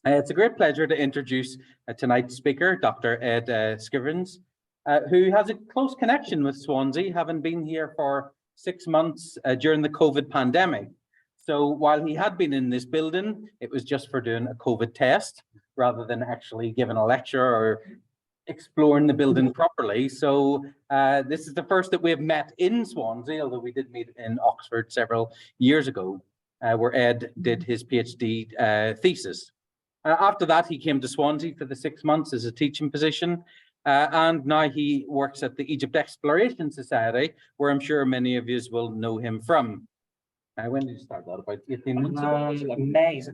It's a great pleasure to introduce tonight's speaker, Dr. Ed Scrivens, who has a close connection with Swansea, having been here for 6 months during the COVID pandemic. So while he had been in this building, it was just for doing a COVID test rather than actually giving a lecture or exploring the building properly. So this is the first that we have met in Swansea, although we did meet in Oxford several years ago, where Ed did his PhD thesis. After that, he came to Swansea for the 6 months as a teaching position, and now he works at the Egypt Exploration Society, where I'm sure many of you will know him from. When did you start that? About 18 months ago? May, so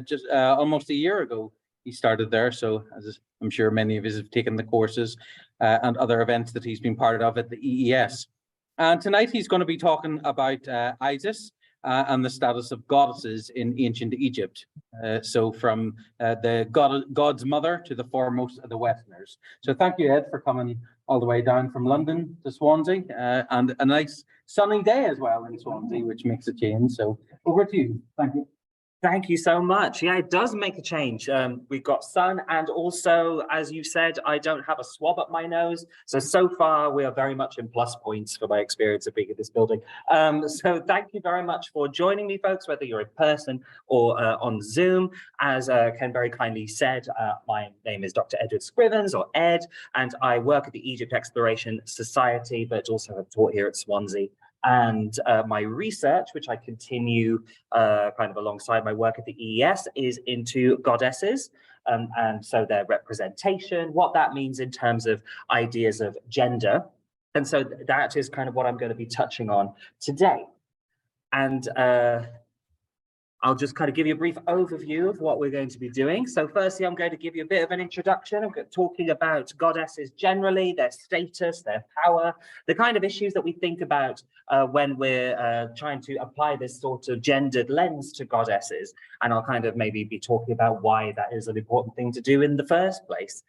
just almost a year ago he started there. So as I'm sure many of us have taken the courses and other events that he's been part of at the EES. And tonight he's going to be talking about Isis and the status of goddesses in ancient Egypt. So from the God's mother to the foremost of the Westerners. So thank you, Ed, for coming all the way down from London to Swansea, and a nice sunny day as well in Swansea, which makes a change. So over to you. Thank you. Thank you so much. Yeah, it does make a change. We've got sun, and also, as you said, I don't have a swab up my nose. So far, we are very much in plus points for my experience of being in this building. So thank you very much for joining me, folks, whether you're in person or on Zoom. As Ken very kindly said, my name is Dr. Edward Scrivens, or Ed, and I work at the Egypt Exploration Society, but also have taught here at Swansea. And my research, which I continue kind of alongside my work at the EES, is into goddesses, and so their representation, what that means in terms of ideas of gender. And so that is kind of what I'm going to be touching on today. And I'll just kind of give you a brief overview of what we're going to be doing. So firstly, I'm going to give you a bit of an introduction. I'm talking about goddesses generally, their status, their power, the kind of issues that we think about when we're trying to apply this sort of gendered lens to goddesses. And I'll kind of maybe be talking about why that is an important thing to do in the first place.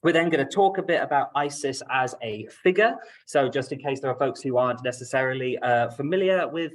We're then going to talk a bit about Isis as a figure. So just in case there are folks who aren't necessarily familiar with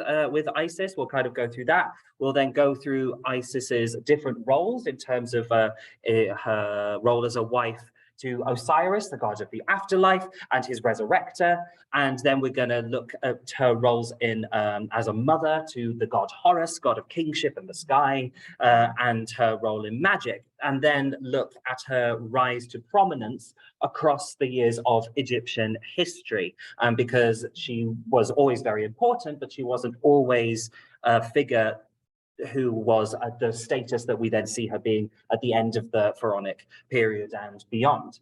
Isis, we'll kind of go through that. We'll then go through Isis's different roles in terms of her role as a wife to Osiris, the god of the afterlife, and his resurrector. And then we're going to look at her roles in as a mother to the god Horus, god of kingship and the sky, and her role in magic. And then look at her rise to prominence across the years of Egyptian history, because she was always very important, but she wasn't always a figure who was at the status that we then see her being at the end of the pharaonic period and beyond.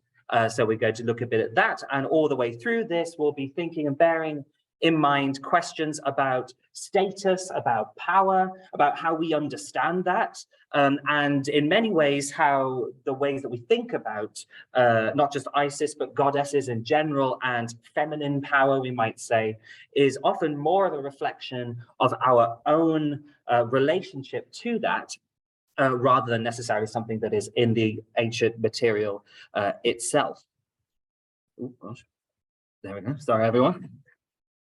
So we're going to look a bit at that, and all the way through this, we'll be thinking and bearing in mind questions about status, about power, about how we understand that, and in many ways how the ways that we think about not just Isis but goddesses in general and feminine power, we might say, is often more of a reflection of our own relationship to that, rather than necessarily something that is in the ancient material itself. Oh gosh, there we go. Sorry, everyone.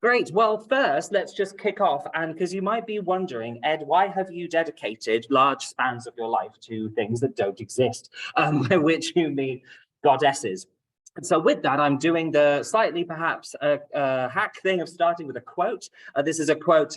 Great. Well, first, let's just kick off. And because you might be wondering, Ed, why have you dedicated large spans of your life to things that don't exist, by which you mean goddesses? And so with that, I'm doing the slightly perhaps hack thing of starting with a quote. This is a quote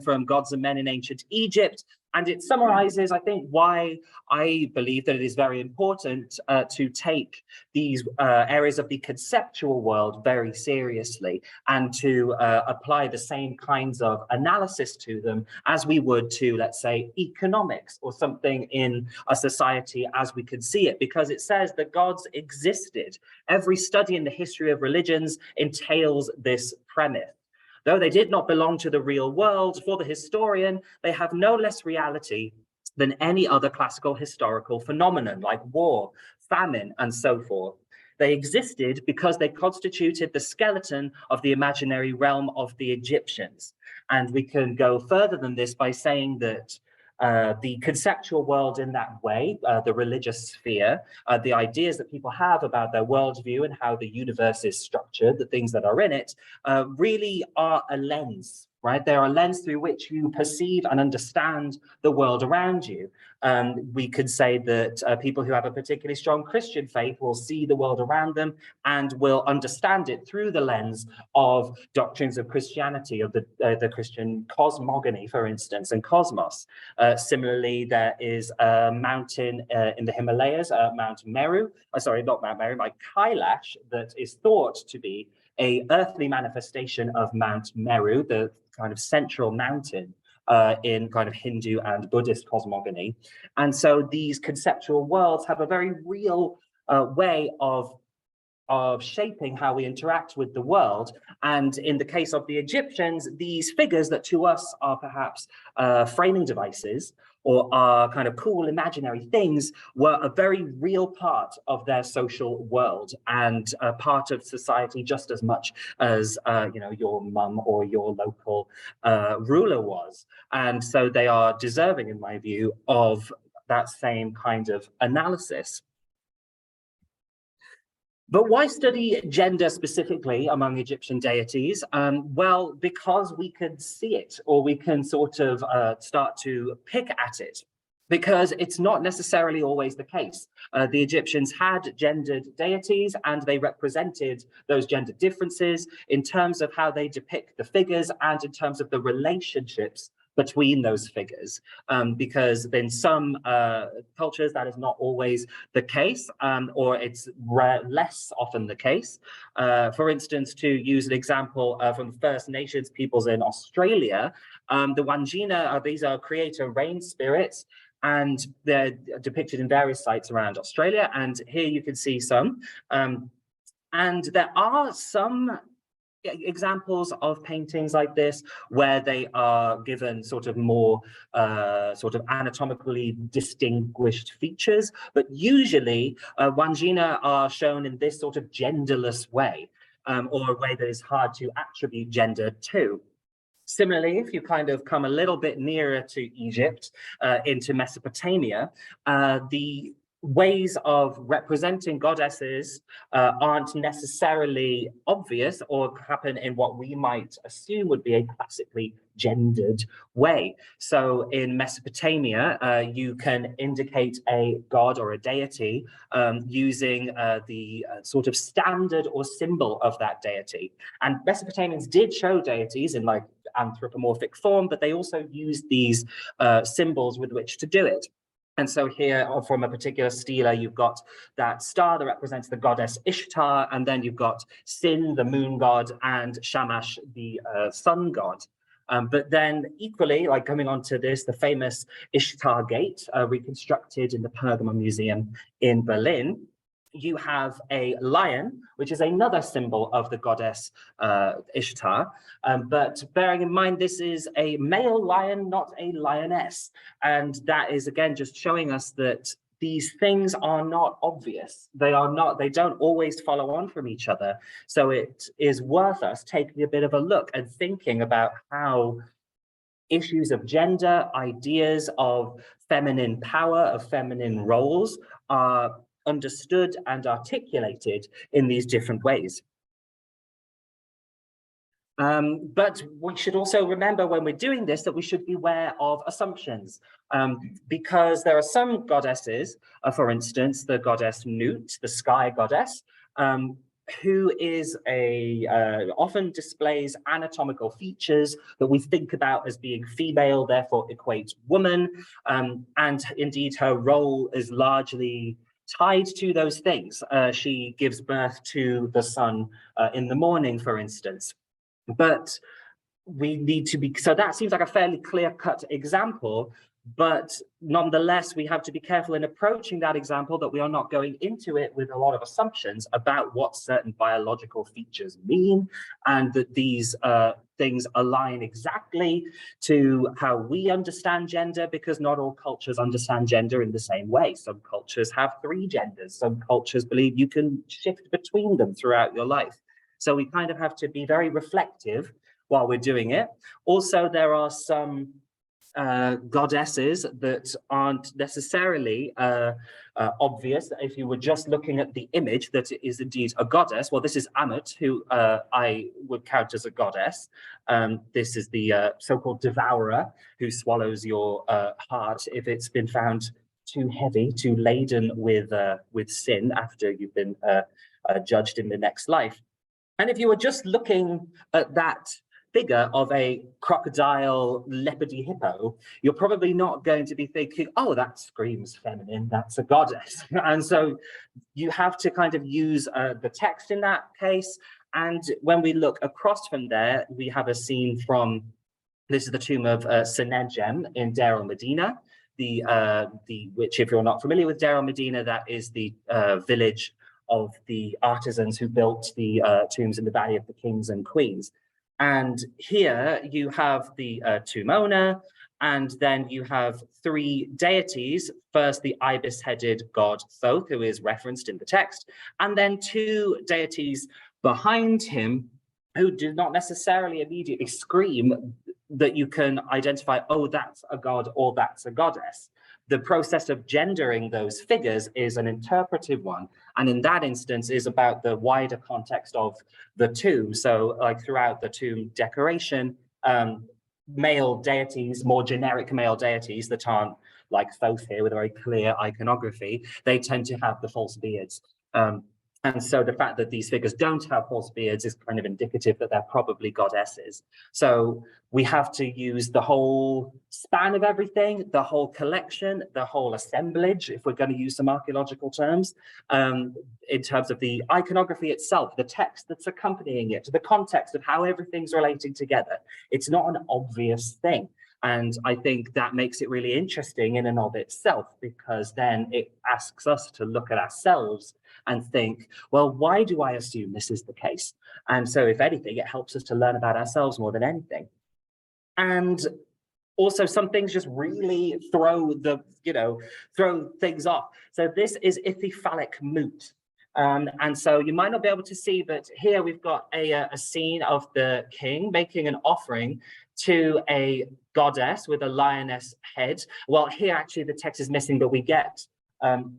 from Gods and Men in Ancient Egypt. And it summarizes, I think, why I believe that it is very important to take these areas of the conceptual world very seriously and to apply the same kinds of analysis to them as we would to, let's say, economics or something in a society as we could see it, because it says the gods existed. Every study in the history of religions entails this premise. Though they did not belong to the real world, for the historian, they have no less reality than any other classical historical phenomenon like war, famine, and so forth. They existed because they constituted the skeleton of the imaginary realm of the Egyptians. And we can go further than this by saying that the conceptual world in that way, the religious sphere, the ideas that people have about their worldview and how the universe is structured, the things that are in it, really are a lens right? They're a lens through which you perceive and understand the world around you. We could say that people who have a particularly strong Christian faith will see the world around them and will understand it through the lens of doctrines of Christianity, of the Christian cosmogony, for instance, and cosmos. Similarly, there is a mountain in the Himalayas, Mount Meru, sorry, not Mount Meru, like Kailash, that is thought to be a earthly manifestation of Mount Meru, the kind of central mountain in kind of Hindu and Buddhist cosmogony. And so these conceptual worlds have a very real way of shaping how we interact with the world. And in the case of the Egyptians, these figures that to us are perhaps framing devices or are kind of cool imaginary things were a very real part of their social world and a part of society just as much as your mum or your local ruler was. And so they are deserving, in my view, of that same kind of analysis. But why study gender specifically among Egyptian deities? Well, because we can see it, or we can sort of start to pick at it, because it's not necessarily always the case. The Egyptians had gendered deities, and they represented those gender differences in terms of how they depict the figures and in terms of the relationships between those figures, because in some cultures that is not always the case, or it's less often the case. For instance, to use an example from the First Nations peoples in Australia, the Wangina, these are creator rain spirits, and they're depicted in various sites around Australia. And here you can see some. And there are some examples of paintings like this where they are given sort of more sort of anatomically distinguished features, but usually Wangina are shown in this sort of genderless way, or a way that is hard to attribute gender to. Similarly, if you kind of come a little bit nearer to Egypt, into Mesopotamia, the ways of representing goddesses aren't necessarily obvious or happen in what we might assume would be a classically gendered way. So in Mesopotamia, you can indicate a god or a deity using the sort of standard or symbol of that deity. And Mesopotamians did show deities in like anthropomorphic form, but they also used these symbols with which to do it. And so here from a particular stela, you've got that star that represents the goddess Ishtar, and then you've got Sin, the moon god, and Shamash, the sun god. But then equally, like coming on to this, the famous Ishtar Gate, reconstructed in the Pergamon Museum in Berlin, you have a lion, which is another symbol of the goddess Ishtar. But bearing in mind, this is a male lion, not a lioness. And that is, again, just showing us that these things are not obvious. They don't always follow on from each other. So it is worth us taking a bit of a look and thinking about how issues of gender, ideas of feminine power, of feminine roles are understood and articulated in these different ways. But we should also remember when we're doing this that we should beware of assumptions, because there are some goddesses, for instance, the goddess Nut, the sky goddess, who is often displays anatomical features that we think about as being female, therefore equates woman, and indeed her role is largely tied to those things. She gives birth to the sun in the morning, for instance. But we need to be, so that seems like a fairly clear-cut example, but nonetheless, we have to be careful in approaching that example that we are not going into it with a lot of assumptions about what certain biological features mean, and that these things align exactly to how we understand gender, because not all cultures understand gender in the same way. Some cultures have 3 genders. Some cultures believe you can shift between them throughout your life. So we kind of have to be very reflective while we're doing it. Also, there are some goddesses that aren't necessarily obvious. If you were just looking at the image that it is indeed a goddess, well, this is Ammit, who I would count as a goddess. This is the so-called devourer who swallows your heart if it's been found too heavy, too laden with sin after you've been judged in the next life. And if you were just looking at that figure of a crocodile leopardy hippo, you're probably not going to be thinking, oh, that screams feminine, that's a goddess. And so you have to kind of use the text in that case. And when we look across from there, we have a scene from, this is the tomb of Senedjem in Deir el-Medina, which, if you're not familiar with Deir el-Medina, that is the village of the artisans who built the tombs in the Valley of the Kings and Queens. And here you have the tomb owner, and then you have three deities. First, the ibis-headed god Thoth, who is referenced in the text, and then two deities behind him who do not necessarily immediately scream that you can identify, oh, that's a god or that's a goddess. The process of gendering those figures is an interpretive one, and in that instance is about the wider context of the tomb. So like throughout the tomb decoration, male deities, more generic male deities that aren't like Thoth here with a very clear iconography, they tend to have the false beards. And so the fact that these figures don't have false beards is kind of indicative that they're probably goddesses. So we have to use the whole span of everything, the whole collection, the whole assemblage, if we're going to use some archaeological terms, in terms of the iconography itself, the text that's accompanying it, the context of how everything's relating together. It's not an obvious thing. And I think that makes it really interesting in and of itself, because then it asks us to look at ourselves and think, well, why do I assume this is the case? And so if anything, it helps us to learn about ourselves more than anything. And also some things just really throw things off. So this is Ithyphallic moot. And so you might not be able to see, but here we've got a scene of the king making an offering to a goddess with a lioness head. Well, here actually the text is missing, but we get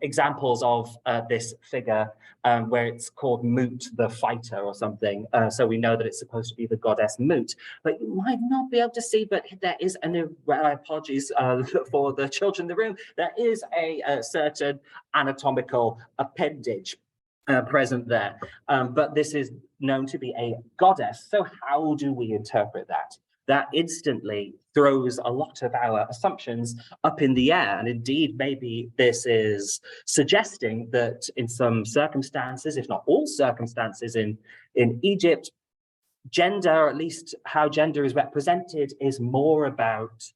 examples of this figure where it's called Moot the fighter or something. So we know that it's supposed to be the goddess Moot, but you might not be able to see, but there is apologies for the children in the room, there is a certain anatomical appendage present there, but this is known to be a goddess. So how do we interpret that? That instantly throws a lot of our assumptions up in the air. And indeed, maybe this is suggesting that in some circumstances, if not all circumstances in Egypt, gender, or at least how gender is represented, is more about,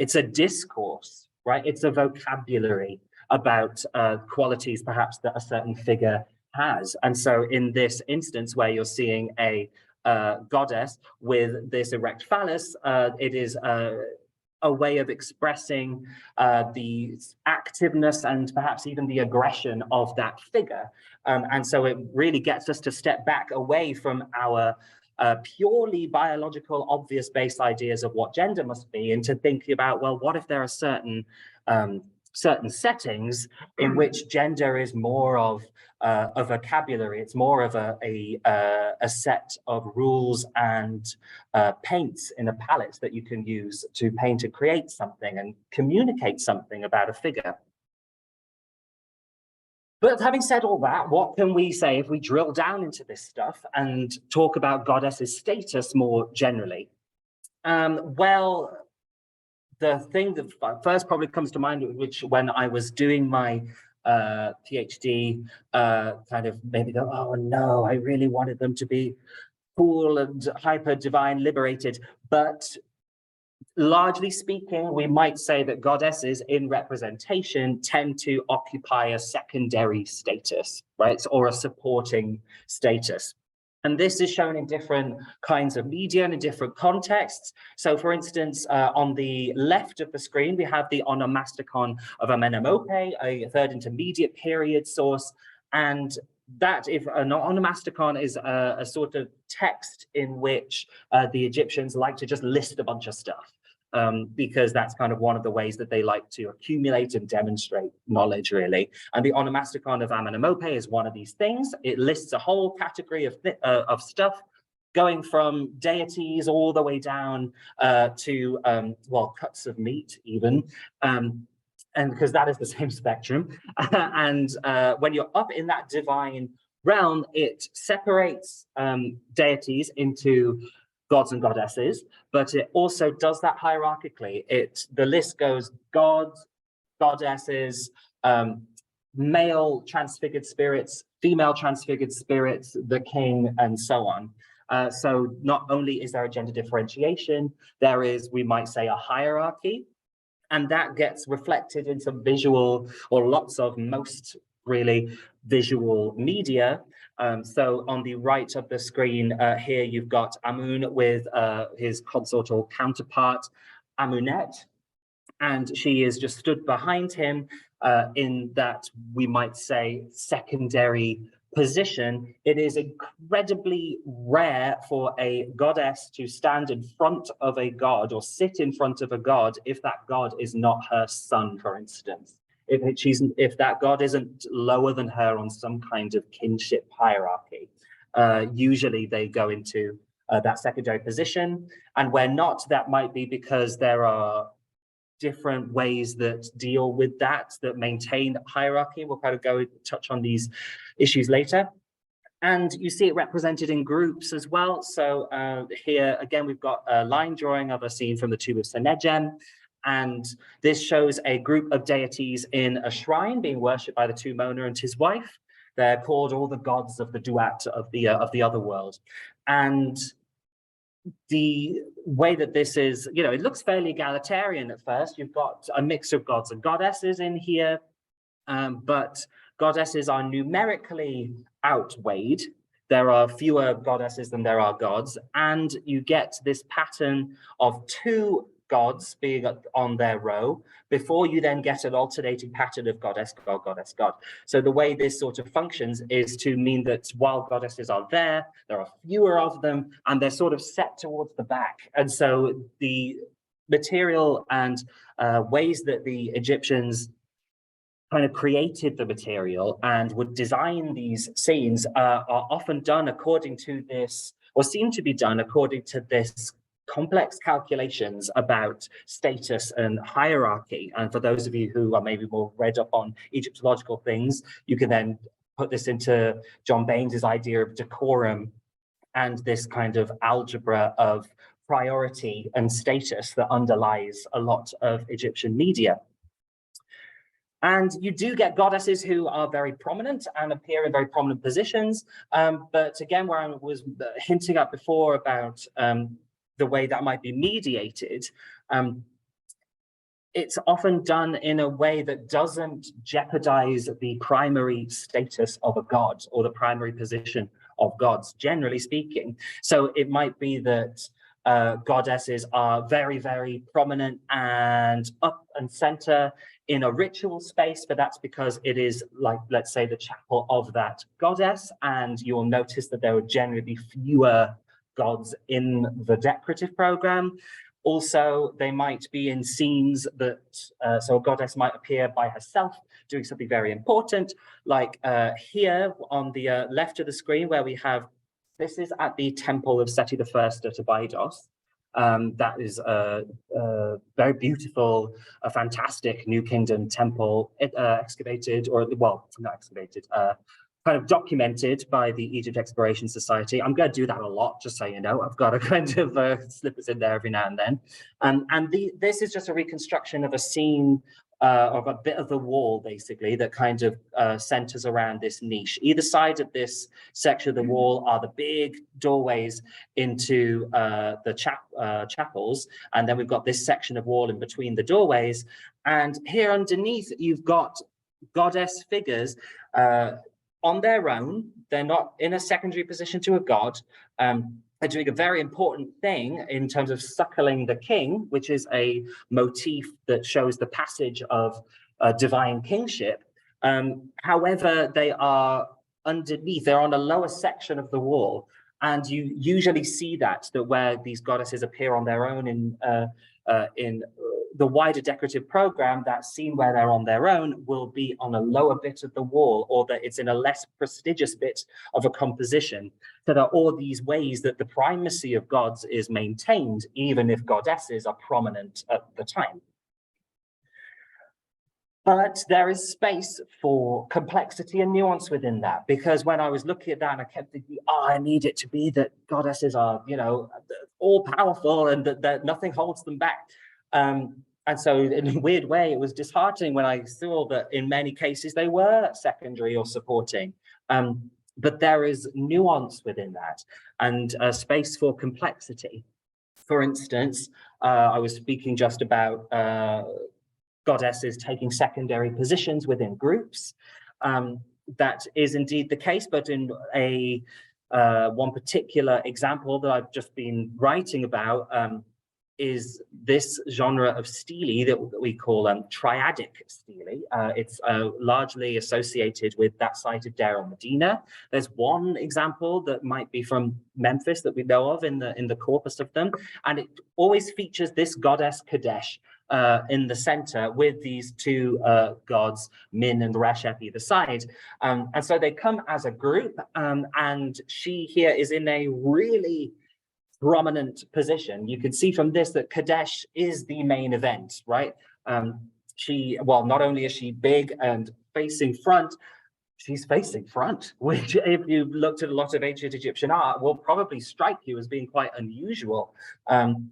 it's a discourse, right? It's a vocabulary about qualities perhaps that a certain figure has. And so in this instance where you're seeing a goddess with this erect phallus, it is a way of expressing the activeness and perhaps even the aggression of that figure. And so it really gets us to step back away from our purely biological, obvious base ideas of what gender must be, into thinking about, well, what if there are certain settings in which gender is more of a vocabulary, it's more of a set of rules and paints in a palette that you can use to paint and create something and communicate something about a figure. But having said all that, what can we say if we drill down into this stuff and talk about goddesses' status more generally? Well, the thing that first probably comes to mind, which when I was doing my PhD, kind of maybe go, oh no, I really wanted them to be cool and hyper divine liberated. But largely speaking, we might say that goddesses in representation tend to occupy a secondary status, right? Or a supporting status. And this is shown in different kinds of media and in different contexts. So for instance, on the left of the screen, we have the onomasticon of Amenemope, a third intermediate period source. And that, if an onomasticon is a sort of text in which the Egyptians like to just list a bunch of stuff. because that's kind of one of the ways that they like to accumulate and demonstrate knowledge, really. And the onomasticon of Amenemope is one of these things. It lists a whole category of stuff, going from deities all the way down to, well, cuts of meat even, and because that is the same spectrum. And when you're up in that divine realm, it separates deities into gods and goddesses, but it also does that hierarchically. The list goes gods, goddesses, male transfigured spirits, female transfigured spirits, the king, and so on. So not only is there a gender differentiation, there is, we might say, a hierarchy, and that gets reflected in some visual, or lots of, most really visual media. So on the right of the screen here, you've got Amun with his consort or counterpart, Amunet, and she is just stood behind him in that, we might say, secondary position. It is incredibly rare for a goddess to stand in front of a god or sit in front of a god if that god is not her son, for instance. If that god isn't lower than her on some kind of kinship hierarchy, usually they go into that secondary position. And where not, that might be because there are different ways that deal with that maintain hierarchy. We'll kind of touch on these issues later. And you see it represented in groups as well. So here, again, we've got a line drawing of a scene from the Tomb of Senegem. And this shows a group of deities in a shrine being worshipped by the tomb owner and his wife. They're called all the gods of the duat of the other world. And the way that this is, it looks fairly egalitarian at first. You've got a mix of gods and goddesses in here, but goddesses are numerically outweighed. There are fewer goddesses than there are gods, and you get this pattern of two gods being on their row before you then get an alternating pattern of goddess, god, goddess, god. So the way this sort of functions is to mean that while goddesses are there are fewer of them, and they're sort of set towards the back. And so the material and ways that the Egyptians kind of created the material and would design these scenes are often done according to this, or seem to be done according to this complex calculations about status and hierarchy. And for those of you who are maybe more read up on Egyptological things, you can then put this into John Baines's idea of decorum and this kind of algebra of priority and status that underlies a lot of Egyptian media. And you do get goddesses who are very prominent and appear in very prominent positions. But again, where I was hinting at before about the way that might be mediated, it's often done in a way that doesn't jeopardize the primary status of a god or the primary position of gods, generally speaking. So it might be that goddesses are very, very prominent and up and center in a ritual space, but that's because it is, like, let's say, the chapel of that goddess, and you'll notice that there will generally be fewer gods in the decorative program. Also, they might be in scenes that, so a goddess might appear by herself doing something very important, like here on the left of the screen, where we have, this is at the temple of Seti I at Abydos. That is a very beautiful, a fantastic New Kingdom temple excavated, or, well, not excavated, kind of documented by the Egypt Exploration Society. I'm going to do that a lot, just so you know. I've got a kind of snippets in there every now and then. This is just a reconstruction of a scene of a bit of the wall, basically, that kind of centers around this niche. Either side of this section of the wall are the big doorways into the chapels. And then we've got this section of wall in between the doorways. And here underneath, you've got goddess figures on their own. They're not in a secondary position to a god. They're doing a very important thing in terms of suckling the king, which is a motif that shows the passage of divine kingship. However, they are underneath, they're on a lower section of the wall. And you usually see that where these goddesses appear on their own in in the wider decorative program, that scene where they're on their own will be on a lower bit of the wall, or that it's in a less prestigious bit of a composition. So there are all these ways that the primacy of gods is maintained, even if goddesses are prominent at the time. But there is space for complexity and nuance within that, because when I was looking at that, I kept thinking, oh, I need it to be that goddesses are, you know, all powerful and that nothing holds them back. And so in a weird way, it was disheartening when I saw that in many cases they were secondary or supporting. But there is nuance within that and space for complexity. For instance, I was speaking just about goddesses taking secondary positions within groups. That is indeed the case, but in a one particular example that I've just been writing about is this genre of stele that we call triadic stele. It's largely associated with that site of Deir el-Medina. There's one example that might be from Memphis that we know of in the corpus of them, and it always features this goddess Kadesh in the center with these two gods, Min and Resh, at either side. And so they come as a group, and she here is in a really prominent position. You can see from this that Kadesh is the main event, right? Well, not only is she big and facing front, she's facing front, which if you looked at a lot of ancient Egyptian art will probably strike you as being quite unusual.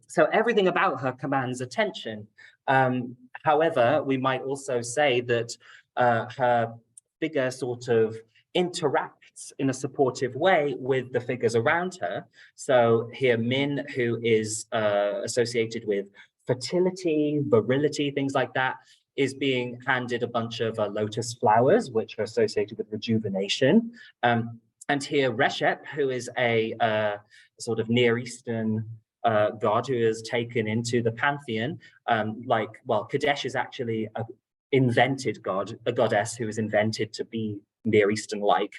So everything about her commands attention. However, we might also say that her figure sort of interacts in a supportive way with the figures around her. So here Min, who is associated with fertility, virility, things like that, is being handed a bunch of lotus flowers, which are associated with rejuvenation. And here Reshep, who is a sort of Near Eastern god who is taken into the pantheon. Kadesh is actually an invented god, a goddess who is invented to be Near Eastern-like.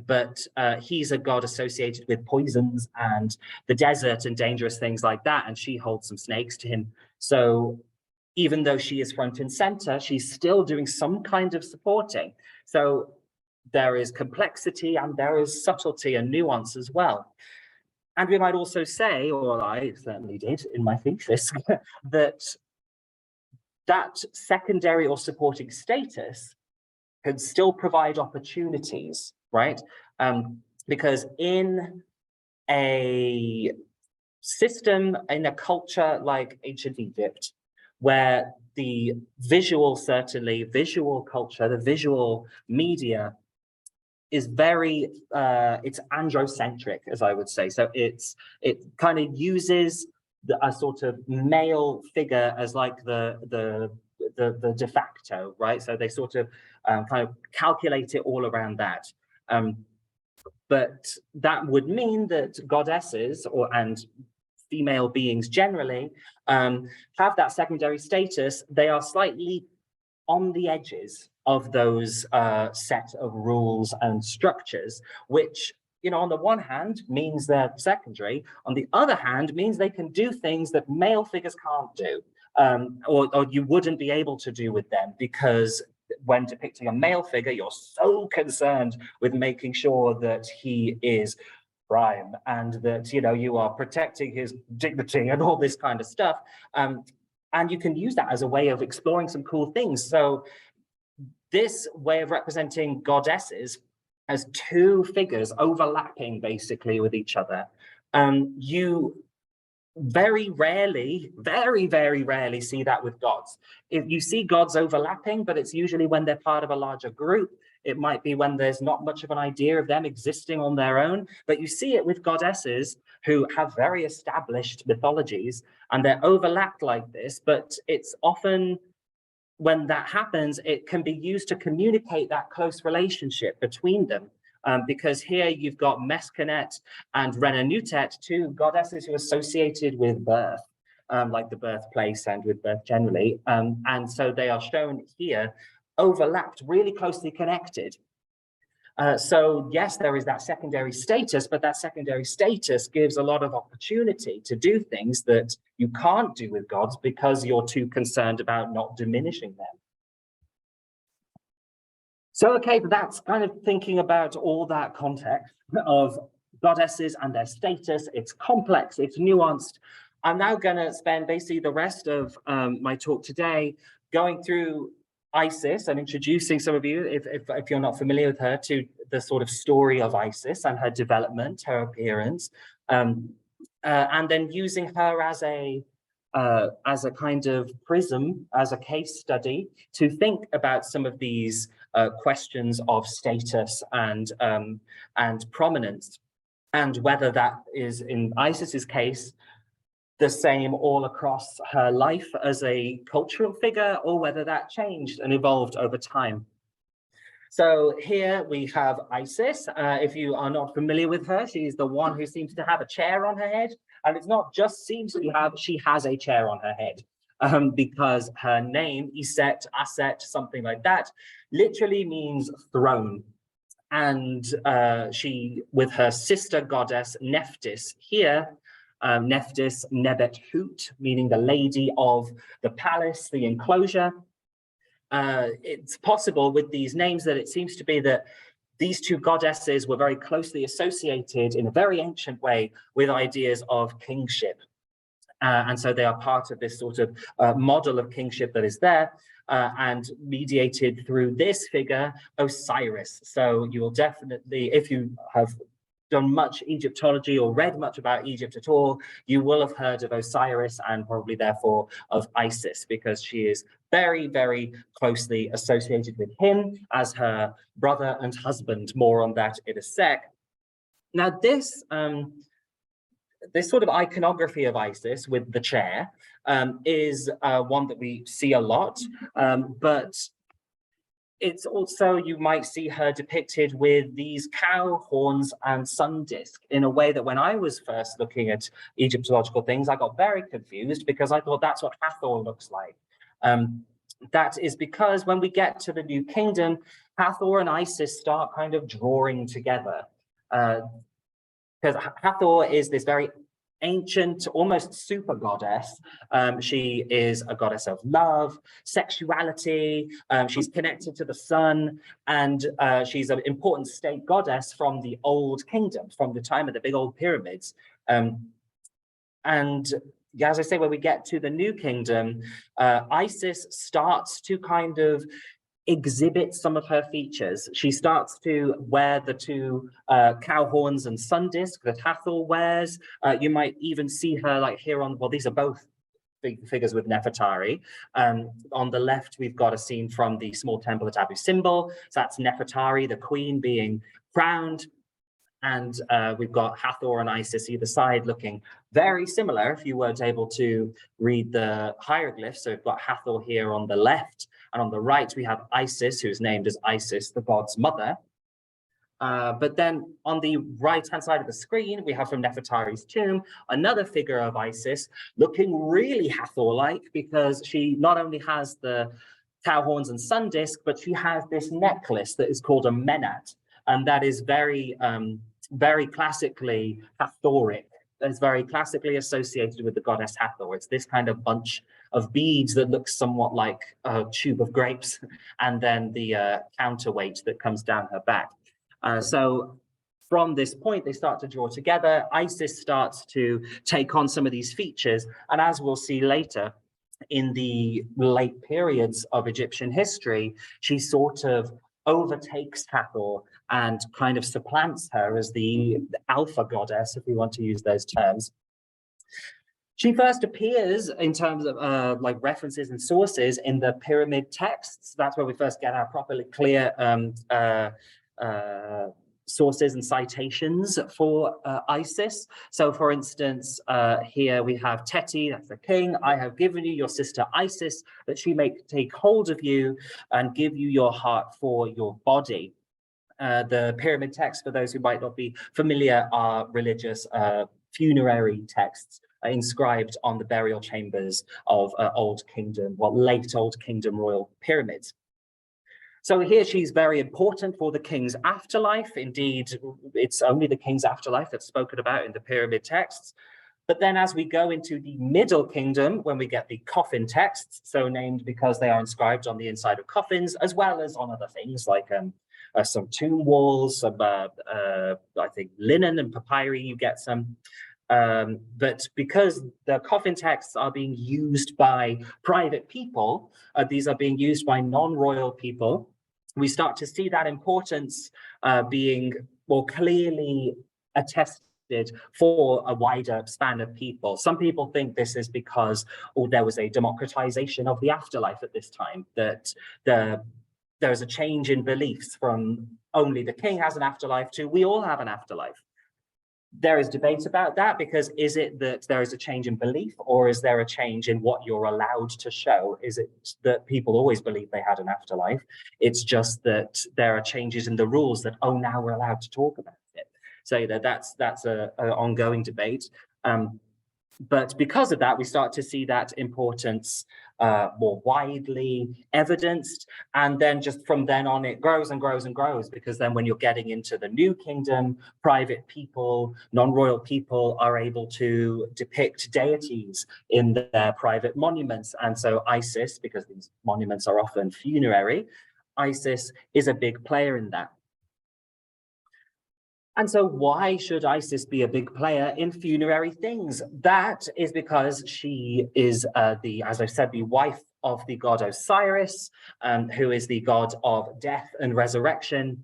But he's a god associated with poisons and the desert and dangerous things like that, and she holds some snakes to him. So even though she is front and center, she's still doing some kind of supporting. So there is complexity and there is subtlety and nuance as well. And we might also say, or I certainly did in my thesis, that secondary or supporting status can still provide opportunities, right? Because in a system, in a culture like ancient Egypt, where the visual culture, the visual media is very, it's androcentric, as I would say. So it kind of uses a sort of male figure as like the de facto, right? So they sort of kind of calculate it all around that. But that would mean that goddesses and female beings generally have that secondary status. They are slightly on the edges of those set of rules and structures, which, you know, on the one hand means they're secondary, on the other hand means they can do things that male figures can't do, or you wouldn't be able to do with them, because when depicting a male figure, you're so concerned with making sure that he is prime and that, you know, you are protecting his dignity and all this kind of stuff. And you can use that as a way of exploring some cool things. So this way of representing goddesses as two figures overlapping basically with each other, you very rarely, very, very rarely see that with gods. If you see gods overlapping, but it's usually when they're part of a larger group. It might be when there's not much of an idea of them existing on their own, but you see it with goddesses who have very established mythologies and they're overlapped like this, but it's often when that happens, it can be used to communicate that close relationship between them. Because here you've got Meskenet and Renenutet, two goddesses who are associated with birth, like the birthplace and with birth generally. And so they are shown here overlapped, really closely connected. So yes, there is that secondary status, but that secondary status gives a lot of opportunity to do things that you can't do with gods because you're too concerned about not diminishing them. So, okay, that's kind of thinking about all that context of goddesses and their status. It's complex, it's nuanced. I'm now going to spend basically the rest of my talk today going through Isis and introducing some of you, if you're not familiar with her, to the sort of story of Isis and her development, her appearance, and then using her as a kind of prism, as a case study, to think about some of these questions of status and prominence, and whether that is, in Isis's case, the same all across her life as a cultural figure, or whether that changed and evolved over time. So here we have Isis. If you are not familiar with her, she's the one who seems to have a chair on her head. And it's not just seems to have, she has a chair on her head. Because her name, Iset, Aset, something like that, literally means throne. And she, with her sister goddess Nephthys here, Nephthys Nebet Hoot, meaning the lady of the palace, the enclosure. It's possible with these names that it seems to be that these two goddesses were very closely associated in a very ancient way with ideas of kingship. And so they are part of this sort of model of kingship that is there, and mediated through this figure, Osiris. So you will definitely, if you have done much Egyptology or read much about Egypt at all, you will have heard of Osiris and probably therefore of Isis, because she is very, very closely associated with him as her brother and husband. More on that in a sec. Now this sort of iconography of Isis with the chair is one that we see a lot, but it's also, you might see her depicted with these cow horns and sun disk in a way that when I was first looking at Egyptological things, I got very confused because I thought that's what Hathor looks like. That is because when we get to the New Kingdom, Hathor and Isis start kind of drawing together. Because Hathor is this very ancient, almost super goddess. She is a goddess of love, sexuality. She's connected to the sun, and she's an important state goddess from the Old Kingdom, from the time of the big old pyramids. And as I say, when we get to the New Kingdom, Isis starts to kind of exhibit some of her features. She starts to wear the two cow horns and sun disk that Hathor wears. You might even see her like here on, well, these are both figures with Nefertari. On the left, we've got a scene from the small temple at Abu Simbel. So that's Nefertari, the queen, being crowned. And we've got Hathor and Isis either side looking very similar if you weren't able to read the hieroglyphs. So we've got Hathor here on the left, and on the right we have Isis, who's named as Isis, the god's mother. But then on the right-hand side of the screen, we have from Nefertari's tomb, another figure of Isis looking really Hathor-like, because she not only has the cow horns and sun disk, but she has this necklace that is called a menat. And that is very, very classically Hathoric. It's very classically associated with the goddess Hathor. It's this kind of bunch of beads that looks somewhat like a tube of grapes, and then the counterweight that comes down her back. So from this point, they start to draw together. Isis starts to take on some of these features. And as we'll see later, in the late periods of Egyptian history, she sort of overtakes Hathor and kind of supplants her as the alpha goddess, if we want to use those terms. She first appears in terms of like references and sources in the pyramid texts. That's where we first get our properly clear sources and citations for Isis. So for instance, here we have Teti, that's the king. I have given you your sister Isis, that she may take hold of you and give you your heart for your body. The pyramid texts, for those who might not be familiar, are religious funerary texts inscribed on the burial chambers of Old Kingdom, late Old Kingdom royal pyramids. So here she's very important for the king's afterlife. Indeed, it's only the king's afterlife that's spoken about in the pyramid texts. But then as we go into the Middle Kingdom, when we get the coffin texts, so named because they are inscribed on the inside of coffins, as well as on other things like some tomb walls, some, I think, linen and papyri, you get some. But because the coffin texts are being used by private people, these are being used by non-royal people, we start to see that importance being more clearly attested for a wider span of people. Some people think this is because there was a democratization of the afterlife at this time, that there's a change in beliefs from only the king has an afterlife to we all have an afterlife. There is debate about that, because is it that there is a change in belief, or is there a change in what you're allowed to show? Is it that people always believe they had an afterlife? It's just that there are changes in the rules that, oh, now we're allowed to talk about it. So that's an ongoing debate. But because of that, we start to see that importance more widely evidenced. And then just from then on, it grows and grows and grows, because then when you're getting into the New Kingdom, private people, non-royal people are able to depict deities in their private monuments. And so Isis, because these monuments are often funerary, Isis is a big player in that. And so why should Isis be a big player in funerary things? That is because she is, as I said, the wife of the god Osiris, who is the god of death and resurrection,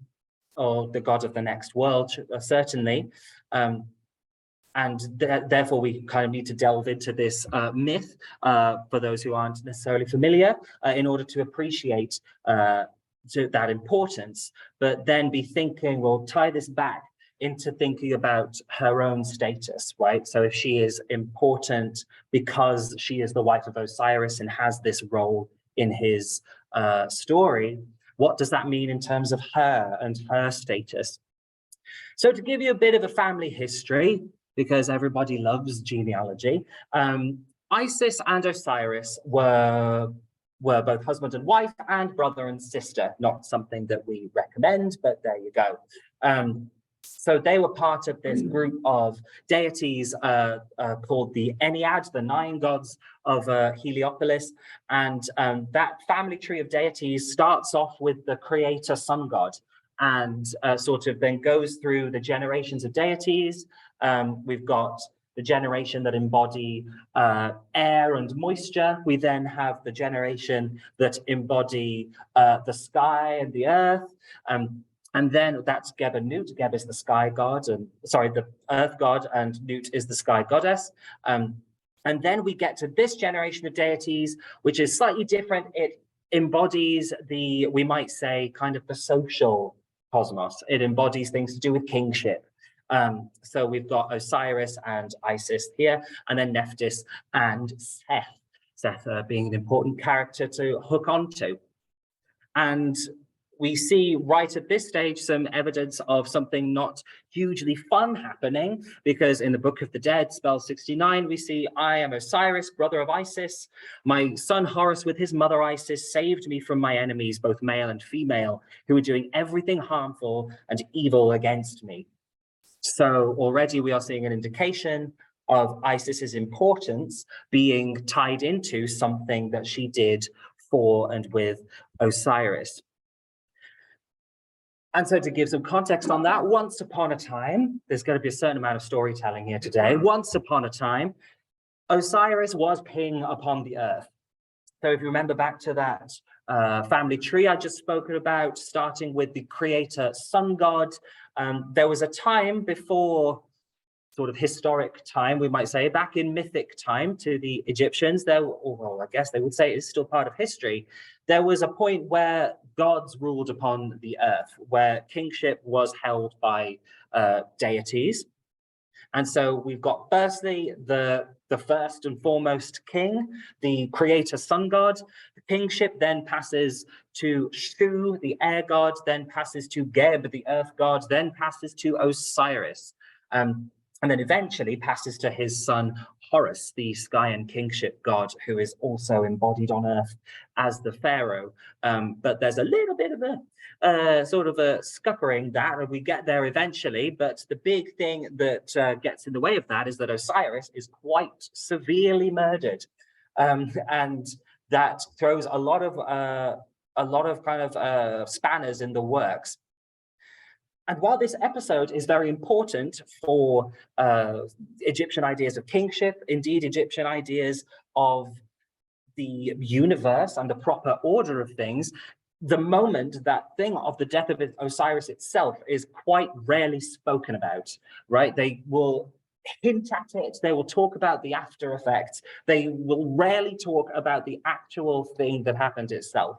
or the god of the next world, certainly. And therefore, we kind of need to delve into this myth for those who aren't necessarily familiar, in order to appreciate that importance, but then be thinking, we'll tie this back into thinking about her own status, right? So if she is important because she is the wife of Osiris and has this role in his story, what does that mean in terms of her and her status? So to give you a bit of a family history, because everybody loves genealogy, Isis and Osiris were both husband and wife and brother and sister. Not something that we recommend, but there you go. So they were part of this group of deities called the Ennead, the 9 gods of Heliopolis. And that family tree of deities starts off with the creator sun god, and sort of then goes through the generations of deities. We've got the generation that embody air and moisture. We then have the generation that embody the sky and the earth. And then that's Geb and Nut. Geb is the sky god, and the earth god, and Nut is the sky goddess. And then we get to this generation of deities, which is slightly different. It embodies we might say, kind of the social cosmos. It embodies things to do with kingship. So we've got Osiris and Isis here, and then Nephthys and Seth. Seth being an important character to hook onto. And we see right at this stage some evidence of something not hugely fun happening, because in the Book of the Dead, spell 69, we see, I am Osiris, brother of Isis. My son Horus with his mother Isis saved me from my enemies, both male and female, who were doing everything harmful and evil against me. So already we are seeing an indication of Isis's importance being tied into something that she did for and with Osiris. And so to give some context on that, once upon a time, there's going to be a certain amount of storytelling here today. Once upon a time, Osiris was king upon the earth. So if you remember back to that family tree I just spoken about, starting with the creator sun god, there was a time before sort of historic time, we might say, back in mythic time to the Egyptians, well, I guess they would say it's still part of history. There was a point where gods ruled upon the earth, where kingship was held by deities. And so we've got firstly the first and foremost king, the creator sun god. The kingship then passes to Shu, the air god, then passes to Geb, the earth god, then passes to Osiris. And then eventually passes to his son Horus, the sky and kingship god, who is also embodied on earth as the pharaoh. But there's a little bit of a sort of a scuppering that, and we get there eventually. But the big thing that gets in the way of that is that Osiris is quite severely murdered, and that throws a lot of kind of spanners in the works. And while this episode is very important for Egyptian ideas of kingship, indeed Egyptian ideas of the universe and the proper order of things, the moment, that thing of the death of Osiris itself, is quite rarely spoken about, right? They will hint at it, they will talk about the after effects, they will rarely talk about the actual thing that happened itself.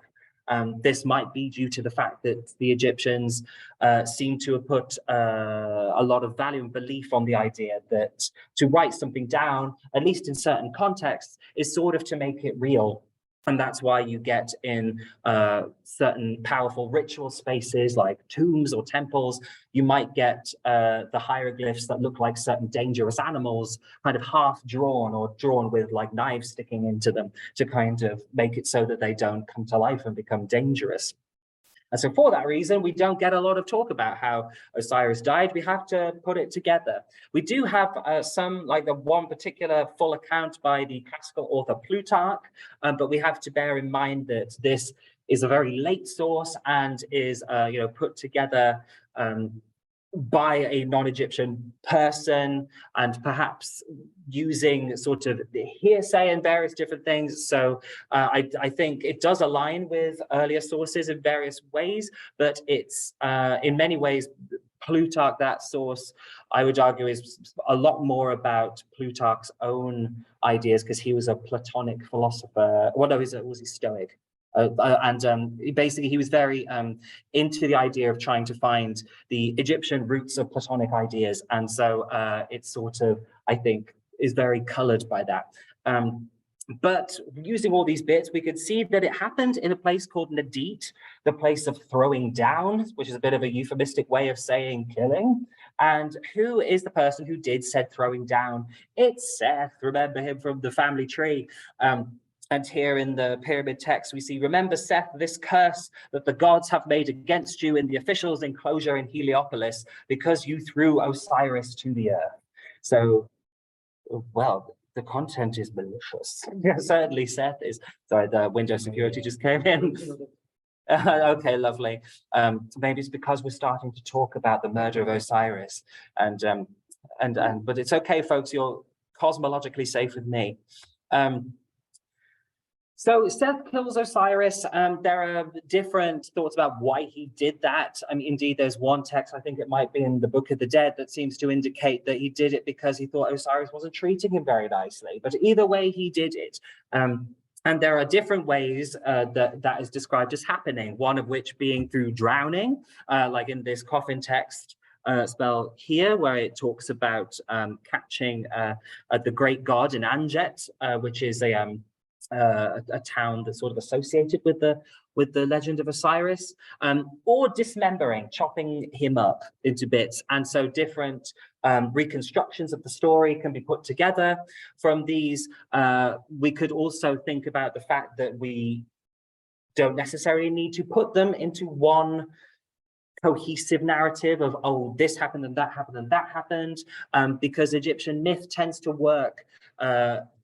This might be due to the fact that the Egyptians seem to have put a lot of value and belief on the idea that to write something down, at least in certain contexts, is sort of to make it real. And that's why you get in certain powerful ritual spaces like tombs or temples, you might get the hieroglyphs that look like certain dangerous animals, kind of half drawn or drawn with like knives sticking into them to kind of make it so that they don't come to life and become dangerous. And so for that reason, we don't get a lot of talk about how Osiris died. We have to put it together. We do have some, like the one particular full account by the classical author Plutarch, but we have to bear in mind that this is a very late source and is put together by a non-Egyptian person, and perhaps using sort of the hearsay and various different things. So I think it does align with earlier sources in various ways, but it's in many ways, Plutarch, that source, I would argue, is a lot more about Plutarch's own ideas, because he was a Platonic philosopher. Well, no, was he Stoic? Basically, he was very into the idea of trying to find the Egyptian roots of Platonic ideas. And so it's sort of, I think, is very colored by that. But using all these bits, we could see that it happened in a place called Nadit, the place of throwing down, which is a bit of a euphemistic way of saying killing. And who is the person who did said throwing down? It's Seth. Remember him from the family tree. And here in the pyramid text, we see, remember, Seth, this curse that the gods have made against you in the officials' enclosure in Heliopolis, because you threw Osiris to the earth. So, well, the content is malicious. Yeah, certainly Seth is. Sorry, the window security just came in. Okay, lovely. Maybe it's because we're starting to talk about the murder of Osiris. But it's okay, folks, you're cosmologically safe with me. So Seth kills Osiris. There are different thoughts about why he did that. I mean, indeed, there's one text, I think it might be in the Book of the Dead, that seems to indicate that he did it because he thought Osiris wasn't treating him very nicely. But either way, he did it. And there are different ways that is described as happening, one of which being through drowning, like in this coffin text spell here, where it talks about catching the great god in Anjet, which is a town that's sort of associated with the legend of Osiris, or dismembering, chopping him up into bits. And so different reconstructions of the story can be put together from these. We could also think about the fact that we don't necessarily need to put them into one cohesive narrative of, oh, this happened and that happened and that happened, because Egyptian myth tends to work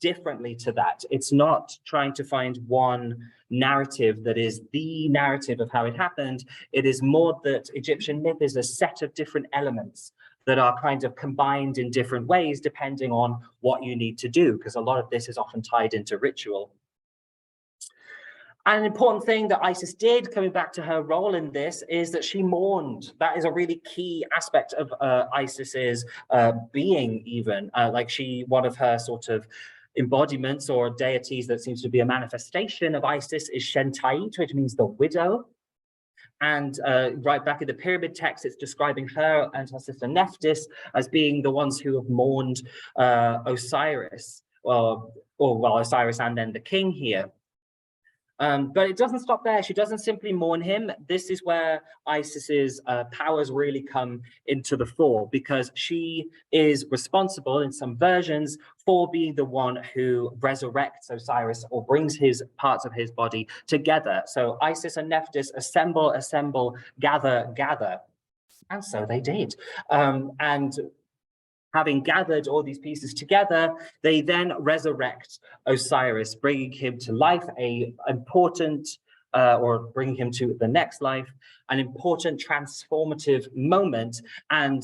differently to that. It's not trying to find one narrative that is the narrative of how it happened. It is more that Egyptian myth is a set of different elements that are kind of combined in different ways depending on what you need to do, because a lot of this is often tied into ritual. An important thing that Isis did, coming back to her role in this, is that she mourned. That is a really key aspect of Isis's being, even. One of her sort of embodiments or deities that seems to be a manifestation of Isis is Shentait, which means the widow. And right back in the pyramid text, it's describing her and her sister Nephthys as being the ones who have mourned Osiris, Osiris and then the king here. But it doesn't stop there. She doesn't simply mourn him. This is where Isis's powers really come into the fore, because she is responsible in some versions for being the one who resurrects Osiris or brings his parts of his body together. So Isis and Nephthys assemble, gather. And so they did. And having gathered all these pieces together, they then resurrect Osiris, bringing him to life, or bringing him to the next life, an important transformative moment, and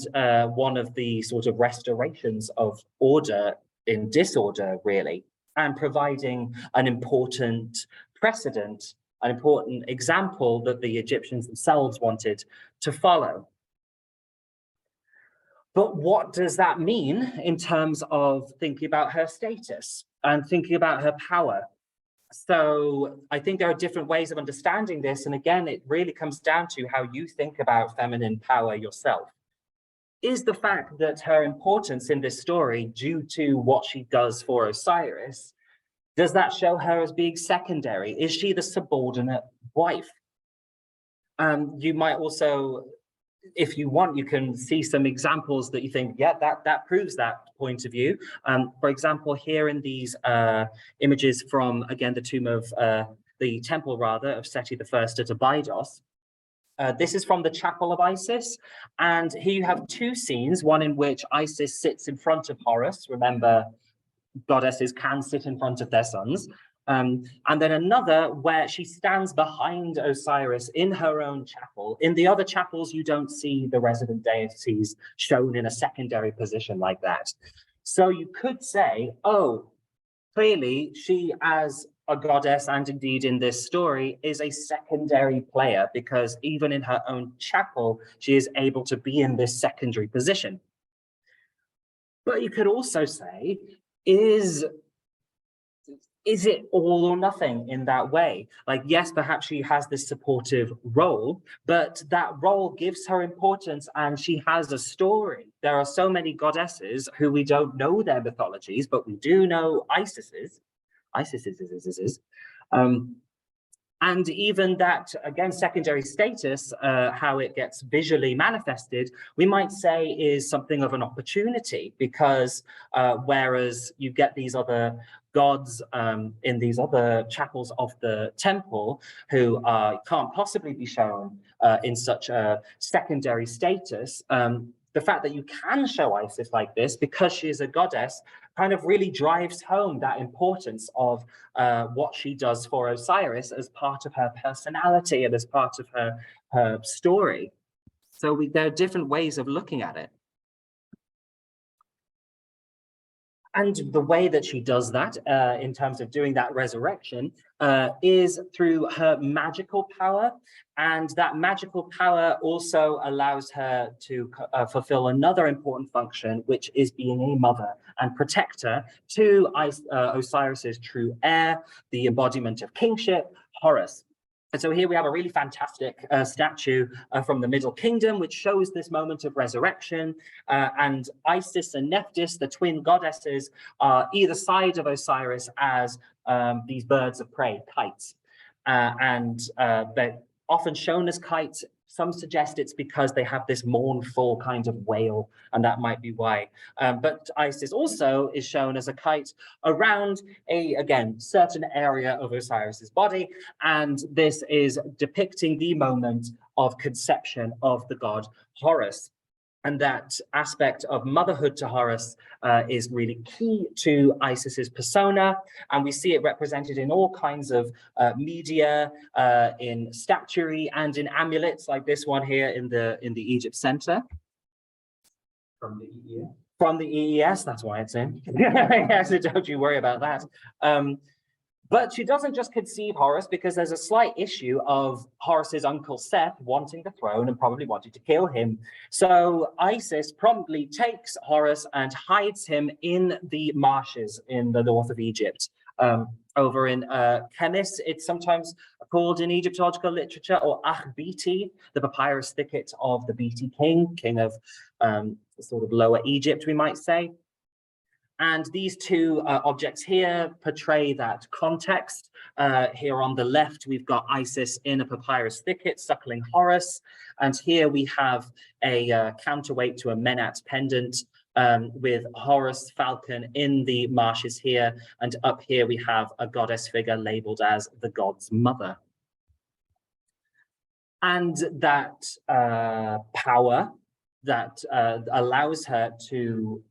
one of the sort of restorations of order in disorder, really, and providing an important precedent, an important example that the Egyptians themselves wanted to follow. But what does that mean in terms of thinking about her status and thinking about her power? So I think there are different ways of understanding this. And again, it really comes down to how you think about feminine power yourself. Is the fact that her importance in this story, due to what she does for Osiris, does that show her as being secondary? Is she the subordinate wife? You might also, if you want, you can see some examples that you think, yeah, that proves that point of view. For example, here in these images from, again, the tomb of the temple, rather, of Seti I at Abydos. This is from the chapel of Isis. And here you have two scenes, one in which Isis sits in front of Horus. Remember, goddesses can sit in front of their sons. And then another where she stands behind Osiris in her own chapel. In the other chapels, you don't see the resident deities shown in a secondary position like that. So you could say, oh, clearly she, as a goddess, and indeed in this story, is a secondary player, because even in her own chapel, she is able to be in this secondary position. But you could also say, is it all or nothing in that way? Like, yes, perhaps she has this supportive role, but that role gives her importance and she has a story. There are so many goddesses who we don't know their mythologies, but we do know Isis's. And even that, again, secondary status, how it gets visually manifested, we might say is something of an opportunity, because whereas you get these other gods in these other chapels of the temple who can't possibly be shown in such a secondary status, the fact that you can show Isis like this because she is a goddess kind of really drives home that importance of what she does for Osiris as part of her personality and as part of her story. So there are different ways of looking at it. And the way that she does that in terms of doing that resurrection is through her magical power. And that magical power also allows her to fulfill another important function, which is being a mother and protector to Osiris's true heir, the embodiment of kingship, Horus. And so here we have a really fantastic statue from the Middle Kingdom, which shows this moment of resurrection. And Isis and Nephthys, the twin goddesses, are either side of Osiris as these birds of prey, kites. And they're often shown as kites. Some suggest it's because they have this mournful kind of wail, and that might be why. But Isis also is shown as a kite around again, certain area of Osiris's body, and this is depicting the moment of conception of the god Horus. And that aspect of motherhood to Horus is really key to Isis's persona. And we see it represented in all kinds of media, in statuary and in amulets like this one here in the Egypt Center. From the EES? From the EES, that's why it's in. Yes, don't you worry about that. But she doesn't just conceive Horus, because there's a slight issue of Horus's uncle Seth wanting the throne and probably wanting to kill him. So Isis promptly takes Horus and hides him in the marshes in the north of Egypt. Over in Chemis, it's sometimes called in Egyptological literature, or Akhbiti, the papyrus thicket of the Biti king of sort of Lower Egypt, we might say. And these two objects here portray that context. Here on the left, we've got Isis in a papyrus thicket suckling Horus. And here we have a counterweight to a Menat pendant with Horus falcon in the marshes here. And up here we have a goddess figure labeled as the god's mother. And that power that allows her to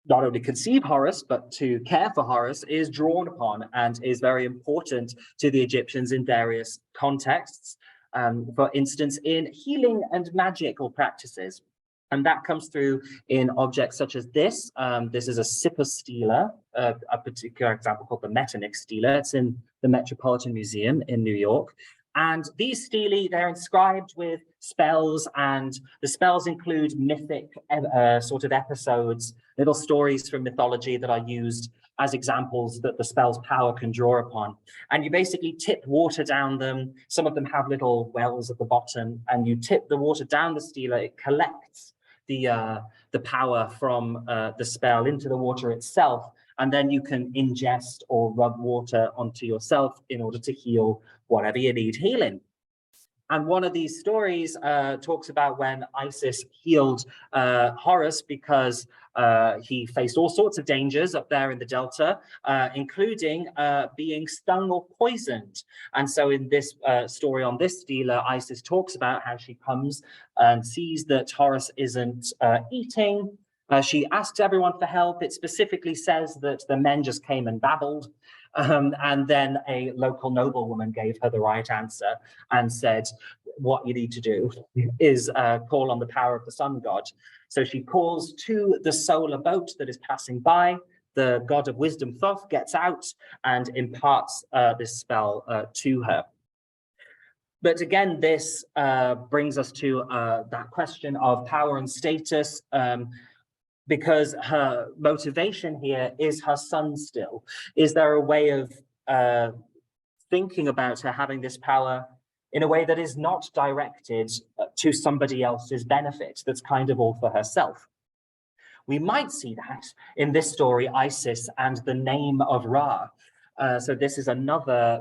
not only conceive Horus, but to care for Horus is drawn upon and is very important to the Egyptians in various contexts. For instance, in healing and magical practices. And that comes through in objects such as this. This is a Sipper stela, a particular example called the Metternich stela. It's in the Metropolitan Museum in New York. And these stelae, they're inscribed with spells, and the spells include mythic sort of episodes, little stories from mythology that are used as examples that the spell's power can draw upon. And you basically tip water down them. Some of them have little wells at the bottom, and you tip the water down the stela. It collects the power from the spell into the water itself, and then you can ingest or rub water onto yourself in order to heal whatever you need healing. And one of these stories talks about when Isis healed Horus because he faced all sorts of dangers up there in the Delta, including being stung or poisoned. And so in this story on this stela, Isis talks about how she comes and sees that Horus isn't eating. She asks everyone for help. It specifically says that the men just came and babbled. And then a local noblewoman gave her the right answer and said, what you need to do is call on the power of the sun god. So she calls to the solar boat that is passing by. The god of wisdom, Thoth, gets out and imparts this spell to her. But again, this brings us to that question of power and status, because her motivation here is her son still. Is there a way of thinking about her having this power in a way that is not directed to somebody else's benefit, that's kind of all for herself? We might see that in this story, Isis and the name of Ra. So this is another